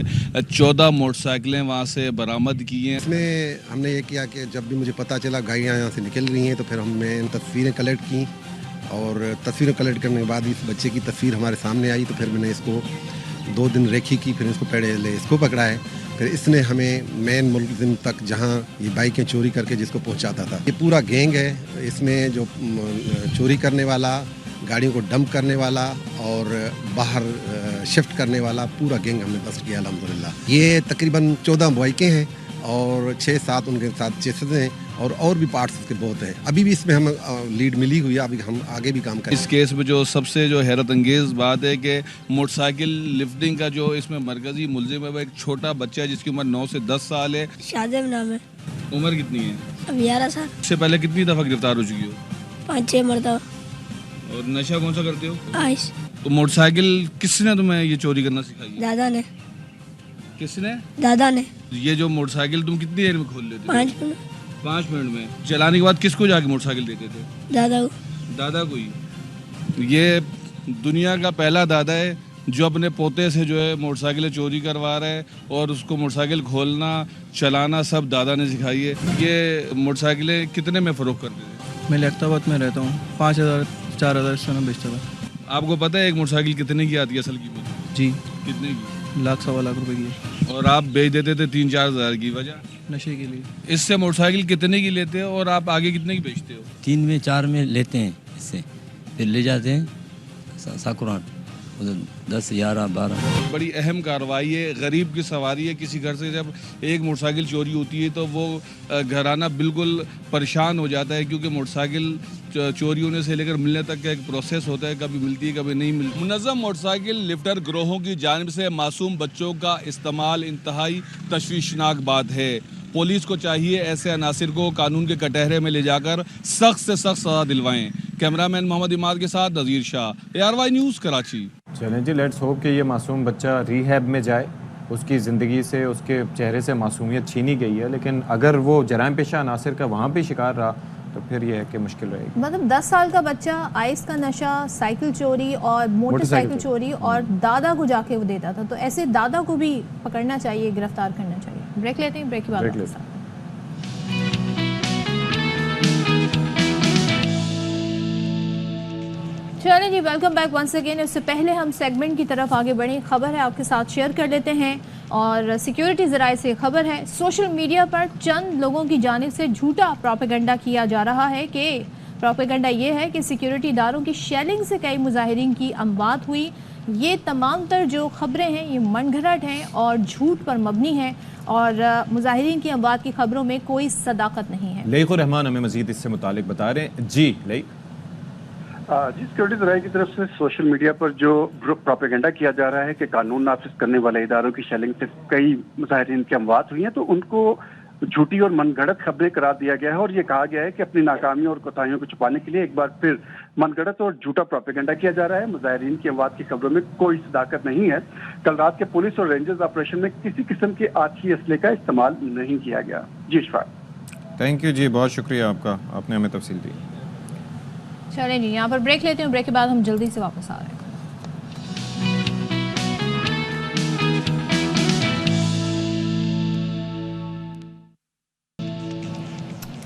14 मोटरसाइकिलें वहां से बरामद की हैं। इसमें हमने ये किया कि जब भी मुझे पता चला गाड़ियाँ यहाँ से निकल रही हैं तो फिर हमने इन तस्वीरें कलेक्ट की और तस्वीरें कलेक्ट करने के बाद इस बच्चे की तस्वीर हमारे सामने आई तो फिर मैंने इसको 2 दिन रेखी की, फिर इसको पहले इसको पकड़ा है, फिर इसने हमें मेन मुल्ज़िम तक जहाँ ये बाइकें चोरी करके जिसको पहुँचाता था। ये पूरा गैंग है, इसमें जो चोरी करने वाला, गाड़ियों को डंप करने वाला और बाहर शिफ्ट करने वाला पूरा गैंग हमने बस्ट किया अल्हम्दुलिल्लाह। ये तकरीबन 14 बाइकें हैं और 6-7 उनके साथ चेसेस हैं और भी पार्ट्स इसके बहुत हैं। अभी भी इसमें हम लीड मिली हुई है, अभी हम आगे भी काम करें। इस केस में जो सबसे जो हैरत अंगेज बात है कि मोटरसाइकिल लिफ्टिंग का जो इसमें मरकजी मुल्जिम है वो एक छोटा बच्चा है जिसकी उम्र 9 से 10 साल है। शादिब नाम है। उम्र कितनी है? अब 11 साल। इससे पहले कितनी दफ़ा गिरफ्तार हो चुकी हो? 5-6 मरतबा। और नशा कौन सा करते हो? आइस। तो मोटरसाइकिल किसने तुम्हें ये चोरी करना सिखाई? दादा ने। किसने? दादा ने। ये जो मोटरसाइकिल तुम कितनी देर में खोल लेते? 5 मिनट। 5 मिनट में। चलाने के बाद किसको जाके मोटरसाइकिल देते थे? दादा को। दादा को ही। ये दुनिया का पहला दादा है जो अपने पोते से जो है मोटरसाइकिलें चोरी करवा रहा है और उसको मोटरसाइकिल खोलना चलाना सब दादा ने सिखाई है। ये मोटरसाइकिलें कितने में फ़रोख्त करते थे? मैं लखताबाद में रहता हूँ, 5,000-4,000 इस समय बेचता था। आपको पता है एक मोटरसाइकिल कितने की आती है असल कीमत? जी। कितने की? 1-1.25 लाख रुपए की। और आप बेच देते थे 3-4 हज़ार की, वजह? नशे के लिए। इससे मोटरसाइकिल कितने की लेते हो और आप आगे कितने की बेचते हो? 3 में 4 में लेते हैं इससे, फिर ले जाते हैं साकुराट 10, 11, 12। बड़ी अहम कार्रवाई है, गरीब की सवारी है। किसी घर से जब एक मोटरसाइकिल चोरी होती है तो वो घराना बिल्कुल परेशान हो जाता है क्योंकि मोटरसाइकिल चोरी होने से लेकर मिलने तक का एक प्रोसेस होता है, कभी मिलती है कभी नहीं मिलती। मुनज़्ज़म मोटरसाइकिल लिफ्टर गिरोहों की जानिब से मासूम बच्चों का इस्तेमाल इंतहाई तशवीशनाक बात है। पुलिस को चाहिए ऐसे अनासिर को कानून के कटहरे में ले जाकर सख्त से सख्त सज़ा दिलवाएं। कैमरामैन मोहम्मद इमाद के साथ नज़ीर शाह, ARY न्यूज़ कराची। चलें जी, लेट्स होप कि ये मासूम बच्चा रिहैब में जाए, उसकी ज़िंदगी से उसके चेहरे से मासूमियत छीनी गई है, लेकिन अगर वो जराइम पेशा अनासिर का वहाँ भी शिकार रहा तो फिर ये है कि मुश्किल रहेगी। मतलब 10 साल का बच्चा आइस का नशा, साइकिल चोरी और मोटरसाइकिल चोरी और दादा को जाके वो देता था, तो ऐसे दादा को भी पकड़ना चाहिए, गिरफ्तार करना चाहिए। ब्रेक लेते हैं, ब्रेक के बाद वापस आते हैं। चलिए जी, वेलकम बैक वंस अगेन। इससे पहले हम सेगमेंट की तरफ आगे बढ़ें, खबर है आपके साथ शेयर कर लेते हैं और सिक्योरिटी ज़राए से खबर है। सोशल मीडिया पर चंद लोगों की जानिब से झूठा प्रोपेगेंडा किया जा रहा है कि प्रोपेगेंडा ये है कि सिक्योरिटी इदारों की शेलिंग से कई मुजाहिरीन की अमवात हुई। ये तमाम तर जो खबरें हैं ये मनगढ़ंत हैं और झूठ पर मबनी हैं और मुजाहिरीन की अमवात की खबरों में कोई सदाकत नहीं है। लईक़ुर रहमान हमें मज़ीद इससे मुतालिक बता रहे हैं। जी लई जी, सिक्योरिटी ज़राए की तरफ से सोशल मीडिया पर जो प्रोपेगेंडा किया जा रहा है कि कानून नाफिज करने वाले इदारों की शेलिंग से कई मुजाहिरीन की अमवात हुई हैं, तो उनको झूठी और मनगढ़ंत खबरें करार दिया गया है और ये कहा गया है कि अपनी नाकामियों और कोताहियों को छुपाने के लिए एक बार फिर मनगढ़ंत और झूठा प्रोपेगेंडा किया जा रहा है। मुजाहिरीन की अमवात की खबरों में कोई सदाकत नहीं है। कल रात के पुलिस और रेंजर्स ऑपरेशन में किसी किस्म के आतशी असले का इस्तेमाल नहीं किया गया। जी इशफाक। थैंक यू जी, बहुत शुक्रिया आपका, आपने हमें तफसील दी। चलें जी, यहाँ पर ब्रेक लेते हैं, ब्रेक के बाद हम जल्दी से वापस आ रहे हैं।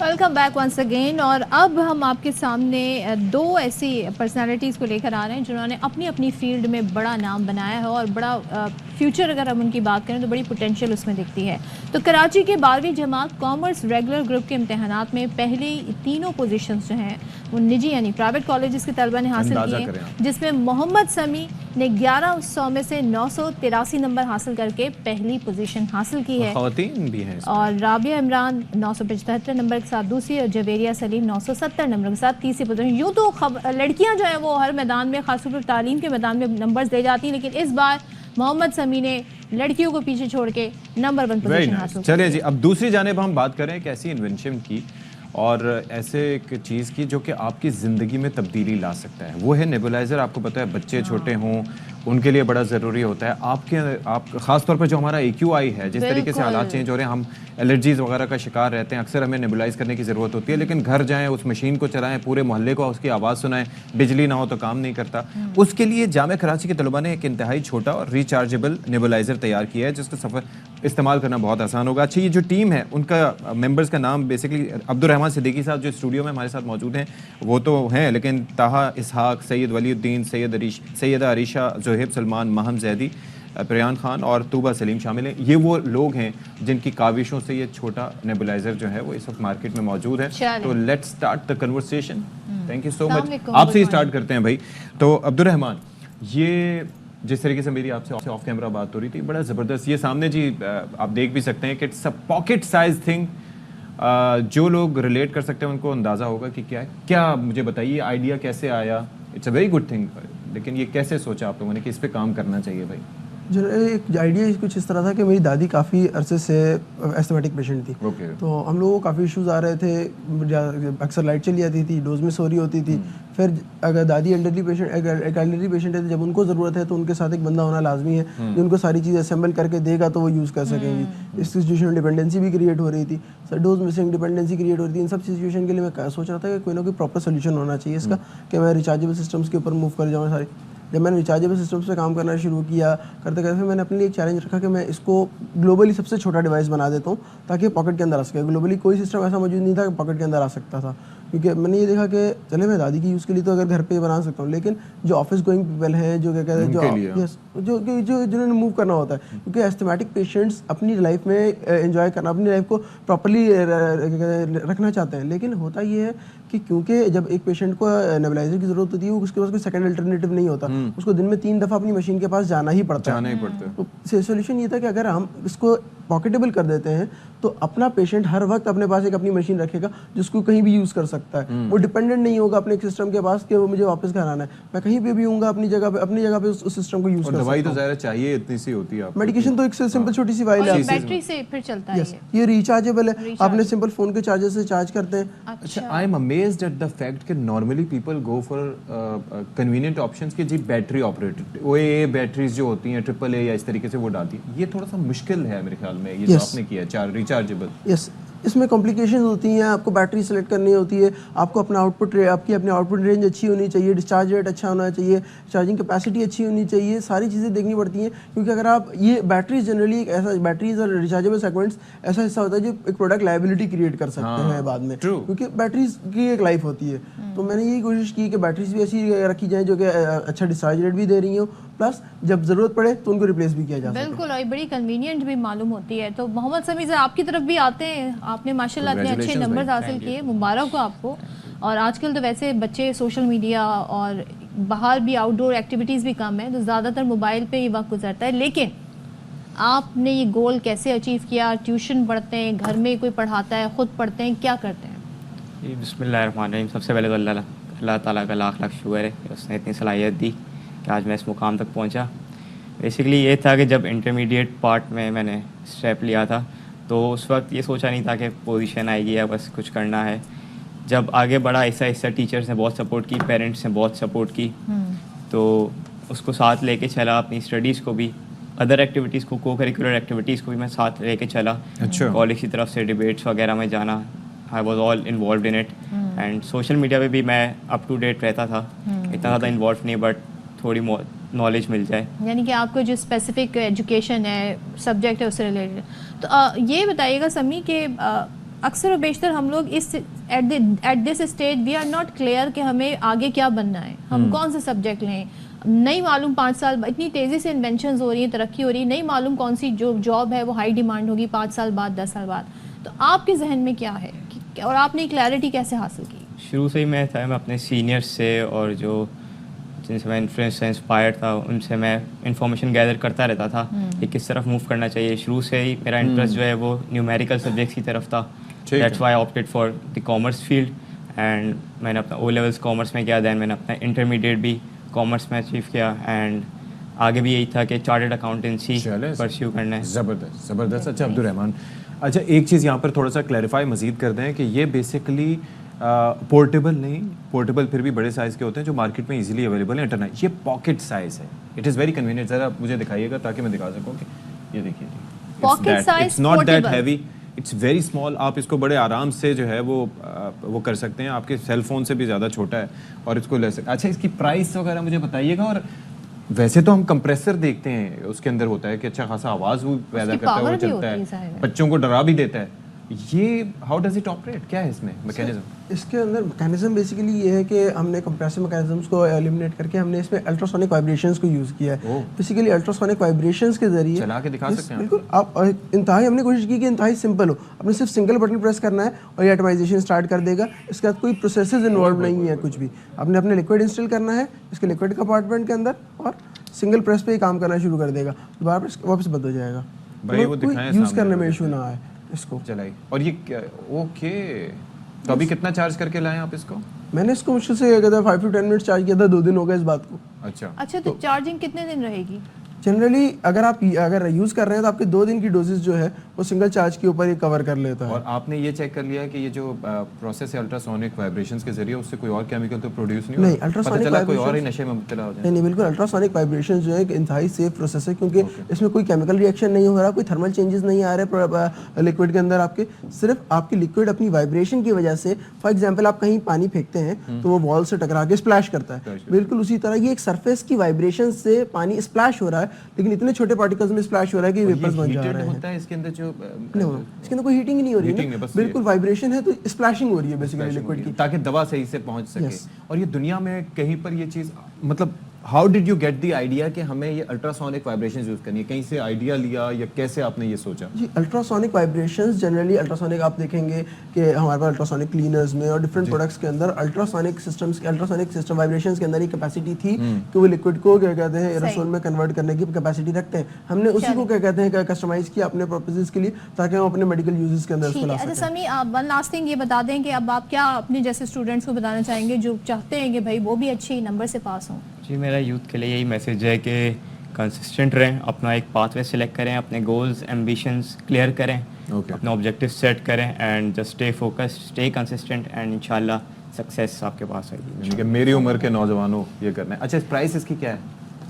Welcome back once again. और अब हम आपके सामने दो ऐसी पर्सनालिटीज़ को लेकर आ रहे हैं जिन्होंने अपनी अपनी फील्ड में बड़ा नाम बनाया है और बड़ा फ्यूचर, अगर हम उनकी बात करें तो बड़ी पोटेंशियल उसमें दिखती है। तो कराची के 12वीं जमात कॉमर्स रेगुलर ग्रुप के इम्तहानात में पहली तीनों पोजीशंस जो हैं वो निजी यानी प्राइवेट कॉलेजेस के तलबा ने हासिल किए हैं, जिसमें मोहम्मद समी ने 1100 में से 983 नंबर हासिल करके पहली पोजीशन हासिल की है ख़वातीन भी हैं और राबिया इमरान 975 नंबर के साथ दूसरी और जवेरिया सलीम 970 नंबर के साथ तीसरी पोजीशन। यूँ तो लड़कियां जो हैं वो हर मैदान में, खासतौर पर तालीम के मैदान में नंबर्स दे जाती हैं, लेकिन इस बार मोहम्मद समी ने लड़कियों को पीछे छोड़ के नंबर 1 पोजीशन हासिल की। चलिए जी, अब दूसरी जानिब हम बात करें एक ऐसी इन्वेंशन की और ऐसे एक चीज़ की जो कि आपकी ज़िंदगी में तब्दीली ला सकता है, वो है नेबुलाइज़र। आपको पता है बच्चे छोटे हों उनके लिए बड़ा ज़रूरी होता है। आप ख़ास तौर पर जो हमारा AQI है, जिस तरीके से हालात चेंज हो रहे हैं, हम एलर्जीज़ वगैरह का शिकार रहते हैं, अक्सर हमें नेबुलाइज़ करने की ज़रूरत होती है। लेकिन घर जाएँ, उस मशीन को चलाएँ, पूरे मोहल्ले को उसकी आवाज़ सुनाएं, बिजली ना हो तो काम नहीं करता। उसके लिए जामिया कराची के तलबा ने एक इंतहाई छोटा और रिचार्जेबल नेबुलाइज़र तैयार किया है जिसका सफ़र इस्तेमाल करना बहुत आसान होगा। अच्छा, ये जो टीम है उनका मेंबर्स का नाम बेसिकली अब्दुर्रहमान सिद्दीकी साहब जो स्टूडियो में हमारे साथ मौजूद हैं वो तो हैं, लेकिन ताहा इसहाक, सैयद वलीउद्दीन, सैयदा अरीशा, जोहेब सलमान, महम जैदी, प्रयान खान और तूबा सलीम शामिल हैं। ये वो लोग हैं जिनकी काविशों से ये छोटा नेबुलाइज़र जो है वो इस वक्त मार्केट में मौजूद है। तो let's start the conversation. Thank you so much. आपसे ही स्टार्ट करते हैं भाई। तो अब्दुर्रहमान, ये जिस तरीके से मेरी आपसे ऑफ कैमरा बात हो रही थी, बड़ा ज़बरदस्त, ये सामने जी आप देख भी सकते हैं कि it's a pocket size thing. जो लोग रिलेट कर सकते हैं उनको अंदाज़ा होगा कि क्या है। क्या मुझे बताइए आइडिया कैसे आया? It's a very good thing, लेकिन ये कैसे सोचा आप लोगों ने कि इस पे काम करना चाहिए भाई? जो एक आइडिया कुछ इस तरह था कि मेरी दादी काफ़ी अरसे से एस्थमेटिक पेशेंट थी। तो हम लोगों को काफ़ी इश्यूज़ आ रहे थे, अक्सर लाइट चली जाती थी, डोज मिस हो रही होती थी। फिर अगर दादी एल्डरली पेशेंट है तो जब उनको ज़रूरत है तो उनके साथ एक बंदा होना लाजमी है जो उनको सारी चीज़ें असेंबल करके देगा तो वो यूज़ कर सकेंगी। इस सिचुएशन में डिपेंडेंसी भी क्रिएट हो रही थी, डोज मिसिंग, डिपेंडेंसी क्रिएट हो रही थी। इन सब सिचुएशन के लिए मैं सोच रहा था कि कोई ना कोई प्रॉपर सोल्यूशन होना चाहिए इसका, कि मैं रिचार्जेबल सिस्टम्स के ऊपर मूव कर जाऊँ सारी। जब मैंने रिचार्जेबल सिस्टम्स पे काम करना शुरू किया, करते करते मैंने अपने लिए एक चैलेंज रखा कि मैं इसको ग्लोबली सबसे छोटा डिवाइस बना देता हूँ ताकि पॉकेट के अंदर आ सके। ग्लोबली कोई सिस्टम ऐसा मौजूद नहीं था कि पॉकेट के अंदर आ सकता था, क्योंकि मैंने ये देखा कि चले मैं दादी की यूज़ के लिए तो अगर घर पे बना सकता हूँ, लेकिन जो ऑफिस गोइंग पीपल हैं, जो क्या कहते हैं, जो जिन्होंने मूव करना होता है, क्योंकि एस्थमेटिक पेशेंट्स अपनी लाइफ में एंजॉय करना, अपनी लाइफ को प्रॉपर्ली रखना चाहते हैं। लेकिन होता ये है कि क्योंकि जब एक पेशेंट को नेबुलाइजर की जरूरत होती है, उसके पास कोई सेकंड अल्टरनेटिव नहीं होता, उसको दिन में 3 दफ़ा अपनी मशीन के पास जाना ही पड़ता है। तो सोल्यूशन ये था कि अगर हम इसको पॉकेटेबल कर देते हैं तो अपना पेशेंट हर वक्त अपने पास एक अपनी मशीन रखेगा जिसको कहीं भी यूज़ कर सकता है। वो डिपेंडेंट नहीं होगा अपने एक सिस्टम के पास कि वो मुझे वापस घर आना है, मैं कहीं पे भी हूँगा अपनी जगह पे उस सिस्टम को यूज़ कर सकता हूँ। दवाई तो ज़ाहिर चाहिए इतनी सी होती है, मेडिकेशन तो एक सिंपल छोटी सी वाइल है, बैटरी से फिर चलता है। ये रिचार्जेबल है, आपने सिंपल फोन के चार्जर से चार्ज करते हैं। अच्छा, I am amazed at the fact कि normally people go for convenient options कि जी बैटरी ऑपरेटेड OAA बैटरीज जो होती हैं AAA या इस तरीके से वो डालती है। ये थोड़ा सा मुश्किल है मेरे ख्याल में, ये जो आपने किया रिचार्जेबल। यस, इसमें कॉम्प्लिकेशन होती हैं, आपको बैटरी सेलेक्ट करनी होती है, आपको अपना आपकी अपनी आउटपुट रेंज अच्छी होनी चाहिए, डिस्चार्ज रेट अच्छा होना चाहिए, चार्जिंग कैपेसिटी अच्छी होनी चाहिए, सारी चीज़ें देखनी पड़ती हैं। क्योंकि अगर आप ये बैटरीज जनरली एक ऐसा बैटरीज और रिचार्जेबल सेगमेंट्स ऐसा हिस्सा होता है जो एक प्रोडक्ट लायबिलिटी क्रिएट कर सकते हैं बाद में, क्योंकि बैटरीज की एक लाइफ होती है। तो मैंने यही कोशिश की कि बैटरीज भी ऐसी रखी जाए जो कि अच्छा डिस्चार्ज रेट भी दे रही हो, प्लस जब ज़रूरत पड़े तो उनको रिप्लेस भी किया जा सके। बिल्कुल, और बड़ी कन्वीनियंट भी मालूम होती है। तो मोहम्मद समी सर आपकी तरफ भी आते हैं, आपने माशाल्लाह इतने अच्छे नंबर हासिल किए, मुबारक हो आपको। और आजकल तो वैसे बच्चे सोशल मीडिया और बाहर भी आउटडोर एक्टिविटीज़ भी कम है, तो ज़्यादातर मोबाइल पे ही वक्त गुजरता है। लेकिन आपने ये गोल कैसे अचीव किया? ट्यूशन पढ़ते हैं, घर में कोई पढ़ाता है, ख़ुद पढ़ते हैं, क्या करते हैं? बिस्मिल्लाहिर्रहमानिर्रहीम। सबसे पहले तो अल्लाह ताला का लाख लाख शुक्र है कि उसने इतनी सलाहियत दी कि आज मैं इस मुकाम तक पहुंचा। बेसिकली ये था कि जब इंटरमीडिएट पार्ट में मैंने स्टेप लिया था तो उस वक्त ये सोचा नहीं था कि पोजीशन आएगी या बस कुछ करना है। जब आगे बढ़ा ऐसा ऐसा टीचर्स ने बहुत सपोर्ट की, पेरेंट्स ने बहुत सपोर्ट की, तो उसको साथ लेके चला। अपनी स्टडीज़ को भी, अदर एक्टिविटीज़ को, को करिकुलर एक्टिविटीज़ को भी मैं साथ लेके चला। अच्छा। कॉलेज की तरफ से डिबेट्स वगैरह में जाना, I was all involve in it. And social media पे भी मैं अप टू डेट रहता था, इतना ज़्यादा इन्वॉल्व नहीं, बट थोड़ी नॉलेज मिल जाए। यानी कि आपको जो स्पेसिफिक एजुकेशन है, सब्जेक्ट है, उससे रिलेटेड। तो ये बताइएगा समी कि अक्सर और बेशतर हम लोग इस at this stage we are not clear कि हमें आगे क्या बनना है, हम कौन से सब्जेक्ट लें। नहीं मालूम 5 साल, इतनी तेज़ी से इन्वेंशंस हो रही हैं, तरक्की हो रही है, नहीं मालूम कौन सी जो जॉब है वो हाई डिमांड होगी 5 साल बाद, 10 साल बाद। तो आपके जहन में क्या है और आपने क्लैरिटी कैसे हासिल की? शुरू से ही मैं अपने सीनियर्स से और जो जिनसे मैं इन्फ्लुएंस से इंस्पायर्ड था उनसे मैं इंफॉर्मेशन गैदर करता रहता था कि किस तरफ मूव करना चाहिए। शुरू से ही मेरा इंटरेस्ट जो है वो न्यूमेरिकल सब्जेक्ट्स की तरफ था। That's why I opted for the commerce field and मैंने अपना ओ लेवल्स कॉमर्स में किया, दैन मैंने अपना इंटरमीडिएट भी कॉमर्स में अचीव किया एंड आगे भी यही था कि चार्टर्ड अकाउंटेंसी परस्यू करना है। ज़बरदस्त ज़बरदस्त। अच्छा अब्दुर्रहमान, अच्छा एक चीज़ यहाँ पर थोड़ा सा क्लैरिफाई मज़ीद कर दें कि ये बेसिकली पोर्टेबल नहीं, पोर्टेबल फिर भी बड़े साइज़ के होते हैं जो मार्केट में इजीली अवेलेबल है, इंटरनेट। ये पॉकेट साइज़ है, इट इज़ वेरी कन्वीनियंट। ज़रा मुझे दिखाइएगा ताकि मैं दिखा सकूँ कि ये देखिए, pocket size, it's not that heavy, it's very small. आप इसको बड़े आराम से जो है वो कर सकते हैं, आपके सेल फोन से भी ज़्यादा छोटा है और इसको ले सकते। अच्छा इसकी प्राइस वगैरह मुझे बताइएगा। और वैसे तो हम कंप्रेसर देखते हैं उसके अंदर होता है कि अच्छा खासा आवाज़ वो पैदा करता है, वो चलता है, बच्चों को डरा भी देता है। ये हाउ डज इट ऑपरेट, क्या है इसमें मैकेनिज्म? इसके अंदर मैकेनिज्म बेसिकली ये है कि हमने कंप्रेसर मैकेनिज्म्स को एलिमिनेट करके हमने इसमें अल्ट्रासोनिक वाइब्रेशंस को यूज़ किया है। बेसिकली अल्ट्रासोनिक वाइब्रेशंस के जरिए चला के दिखा सकते हैं बिल्कुल। आप इंतहाई हमने कोशिश की कि इंतहाई सिंपल हो, आपने सिर्फ सिंगल बटन प्रेस करना है और ये एटमाइजेशन स्टार्ट कर देगा। इसके बाद कोई प्रोसेसेस इन्वॉल्व नहीं है कुछ भी। आपने अपने लिक्विड इंस्टॉल करना है इसके लिक्विड कंपार्टमेंट के अंदर और सिंगल प्रेस पे ही काम करना शुरू कर देगा, दोबारा वापस बंद हो जाएगा। भाई वो दिखाएं यूज़ करने में इशू ना आए इसको चलाई। और ये ओके, तो अभी कितना चार्ज करके लाएं आप इसको? मैंने इसको मुश्किल से 5 to 10 मिनट चार्ज किया था, 2 दिन हो गए इस बात को। अच्छा तो चार्जिंग कितने दिन रहेगी? जनरली अगर यूज़ कर रहे हैं तो आपके 2 दिन की डोजेस जो है वो सिंगल चार्ज के ऊपर ही कवर कर लेता है। और आपने ये चेक कर लिया है कि ये जो प्रोसेस है अल्ट्रासोनिक वाइब्रेशंस के जरिए उससे कोई और केमिकल तो प्रोड्यूस नहीं नहीं, अल्ट्रासोनिक कोई और ही नशे में मुब्तला हो जाए। नहीं बिल्कुल, अल्ट्रासोनिक वाइब्रेशंस जो है एक इंतहाई सेफ प्रोसेस है क्योंकि इसमें कोई केमिकल रिएक्शन नहीं हो रहा, कोई थर्मल चेंजेस नहीं आ रहे लिक्विड के अंदर। आपके सिर्फ आपकी लिक्विड अपनी वाइब्रेशन की वजह से, फॉर एग्जाम्पल आप कहीं पानी फेंकते हैं तो वो वॉल से टकरा के स्प्लैश करता है, बिल्कुल उसी तरह ये एक सरफेस की वाइब्रेशन से पानी स्प्लैश हो रहा है, लेकिन इतने छोटे पार्टिकल्स में स्प्लैश हो रहा है कि वेपर्स बन जा रहे हैं। होता है इसके अंदर जो इसके अंदर कोई हीटिंग नहीं हो रही है, बिल्कुल वाइब्रेशन है तो स्प्लैशिंग हो रही है बेसिकली लिक्विड की, ताकि दवा सही से पहुंच सके। और ये दुनिया में कहीं पर ये चीज, मतलब how did you get the idea कि हमें ये अल्ट्रासोनिक वाइब्रेशंस यूज करनी है? कहीं से आइडिया लिया या कैसे आपने ये सोचा? जी अल्ट्रासोनिक वाइब्रेशंस जनरली अल्ट्रासोनिक आप देखेंगे कि हमारे पास अल्ट्रासोनिक क्लीनर्स में और डिफरेंट प्रोडक्ट्स के अंदर अल्ट्रासोनिक सिस्टम वाइब्रेशंस के अंदर ही कैपेसिटी थी कि वो लिक्विड को क्या कहते हैं एरोसोल में कन्वर्ट करने की कैपेसिटी रखते हैं। हमने उसी को क्या कहते हैं कस्टमाइज किया अपने पर्पसेस के लिए ताकि हम अपने मेडिकल यूजेस के अंदर इसको ला सकें। अच्छा समी, वन लास्ट थिंग ये बता दें कि अब आप क्या अपने जैसे स्टूडेंट्स को बताना चाहेंगे जो चाहते हैं कि भाई वो भी अच्छे नंबर से पास हों? जी मेरा यूथ के लिए यही मैसेज है कि कंसिस्टेंट रहें, अपना एक पाथवे सिलेक्ट करें, अपने गोल्स एम्बिशंस क्लियर करें, अपने ऑब्जेक्टिव सेट करें and just stay focused, stay consistent and इंशाल्लाह सक्सेस आपके पास आएगी। ठीक है, मेरी उम्र के नौजवानों ये करना है। अच्छा प्राइस इसकी क्या है?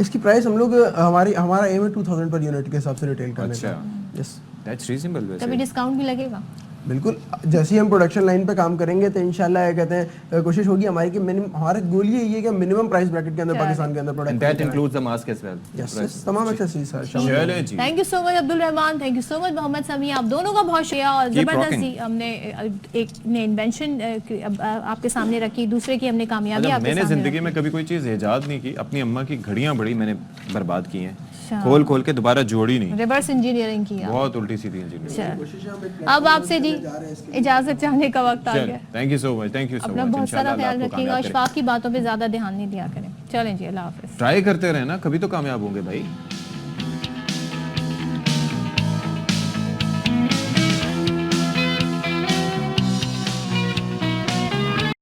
इसकी प्राइस हम लोग हमारा एम है 2000 पर यूनिट के हिसाब से रिटेल करने का। अच्छा, यस दैट्स रीजनेबल। कभी डिस्काउंट भी लगेगा? बिल्कुल, जैसे ही हम प्रोडक्शन लाइन पे काम करेंगे तो इंशाल्लाह कहते हैं कोशिश होगी हमारी कि हमारा गोल ये है कि मिनिमम प्राइस ब्रैकेट के अंदर पाकिस्तान के अंदर product that includes the mask as well. Yes, तमाम एक्सेसरीज सर। चलें जी, thank you so much Abdul Rahman, thank you so much Mohammad Sami, आप दोनों का बहुत शुक्रिया। और ज़बरदस्ती हमने एक ने इन्वेंशन आपके सामने रखी, दूसरे की हमने कामयाबी आपके मैंने सामने जिंदगी में कभी कोई चीज़ ईजाद नहीं की, अपनी अम्मा की घड़ियाँ बड़ी मैंने बर्बाद की हैं, खोल खोल के दोबारा जोड़ी नहीं, रिवर्स इंजीनियरिंग की बहुत उल्टी सीधी इंजीनियरिंग। अब आपसे जी इजाजत चाहने का वक्त आ गया। Thank you so much, thank you so much. अपना बहुत सारा ख्याल रखिएगा, अशफाक की बातों पे ज्यादा ध्यान नहीं दिया करें। चलें जी, अल्लाह हाफिज़। ट्राई करते रहे ना, कभी तो कामयाब होंगे भाई।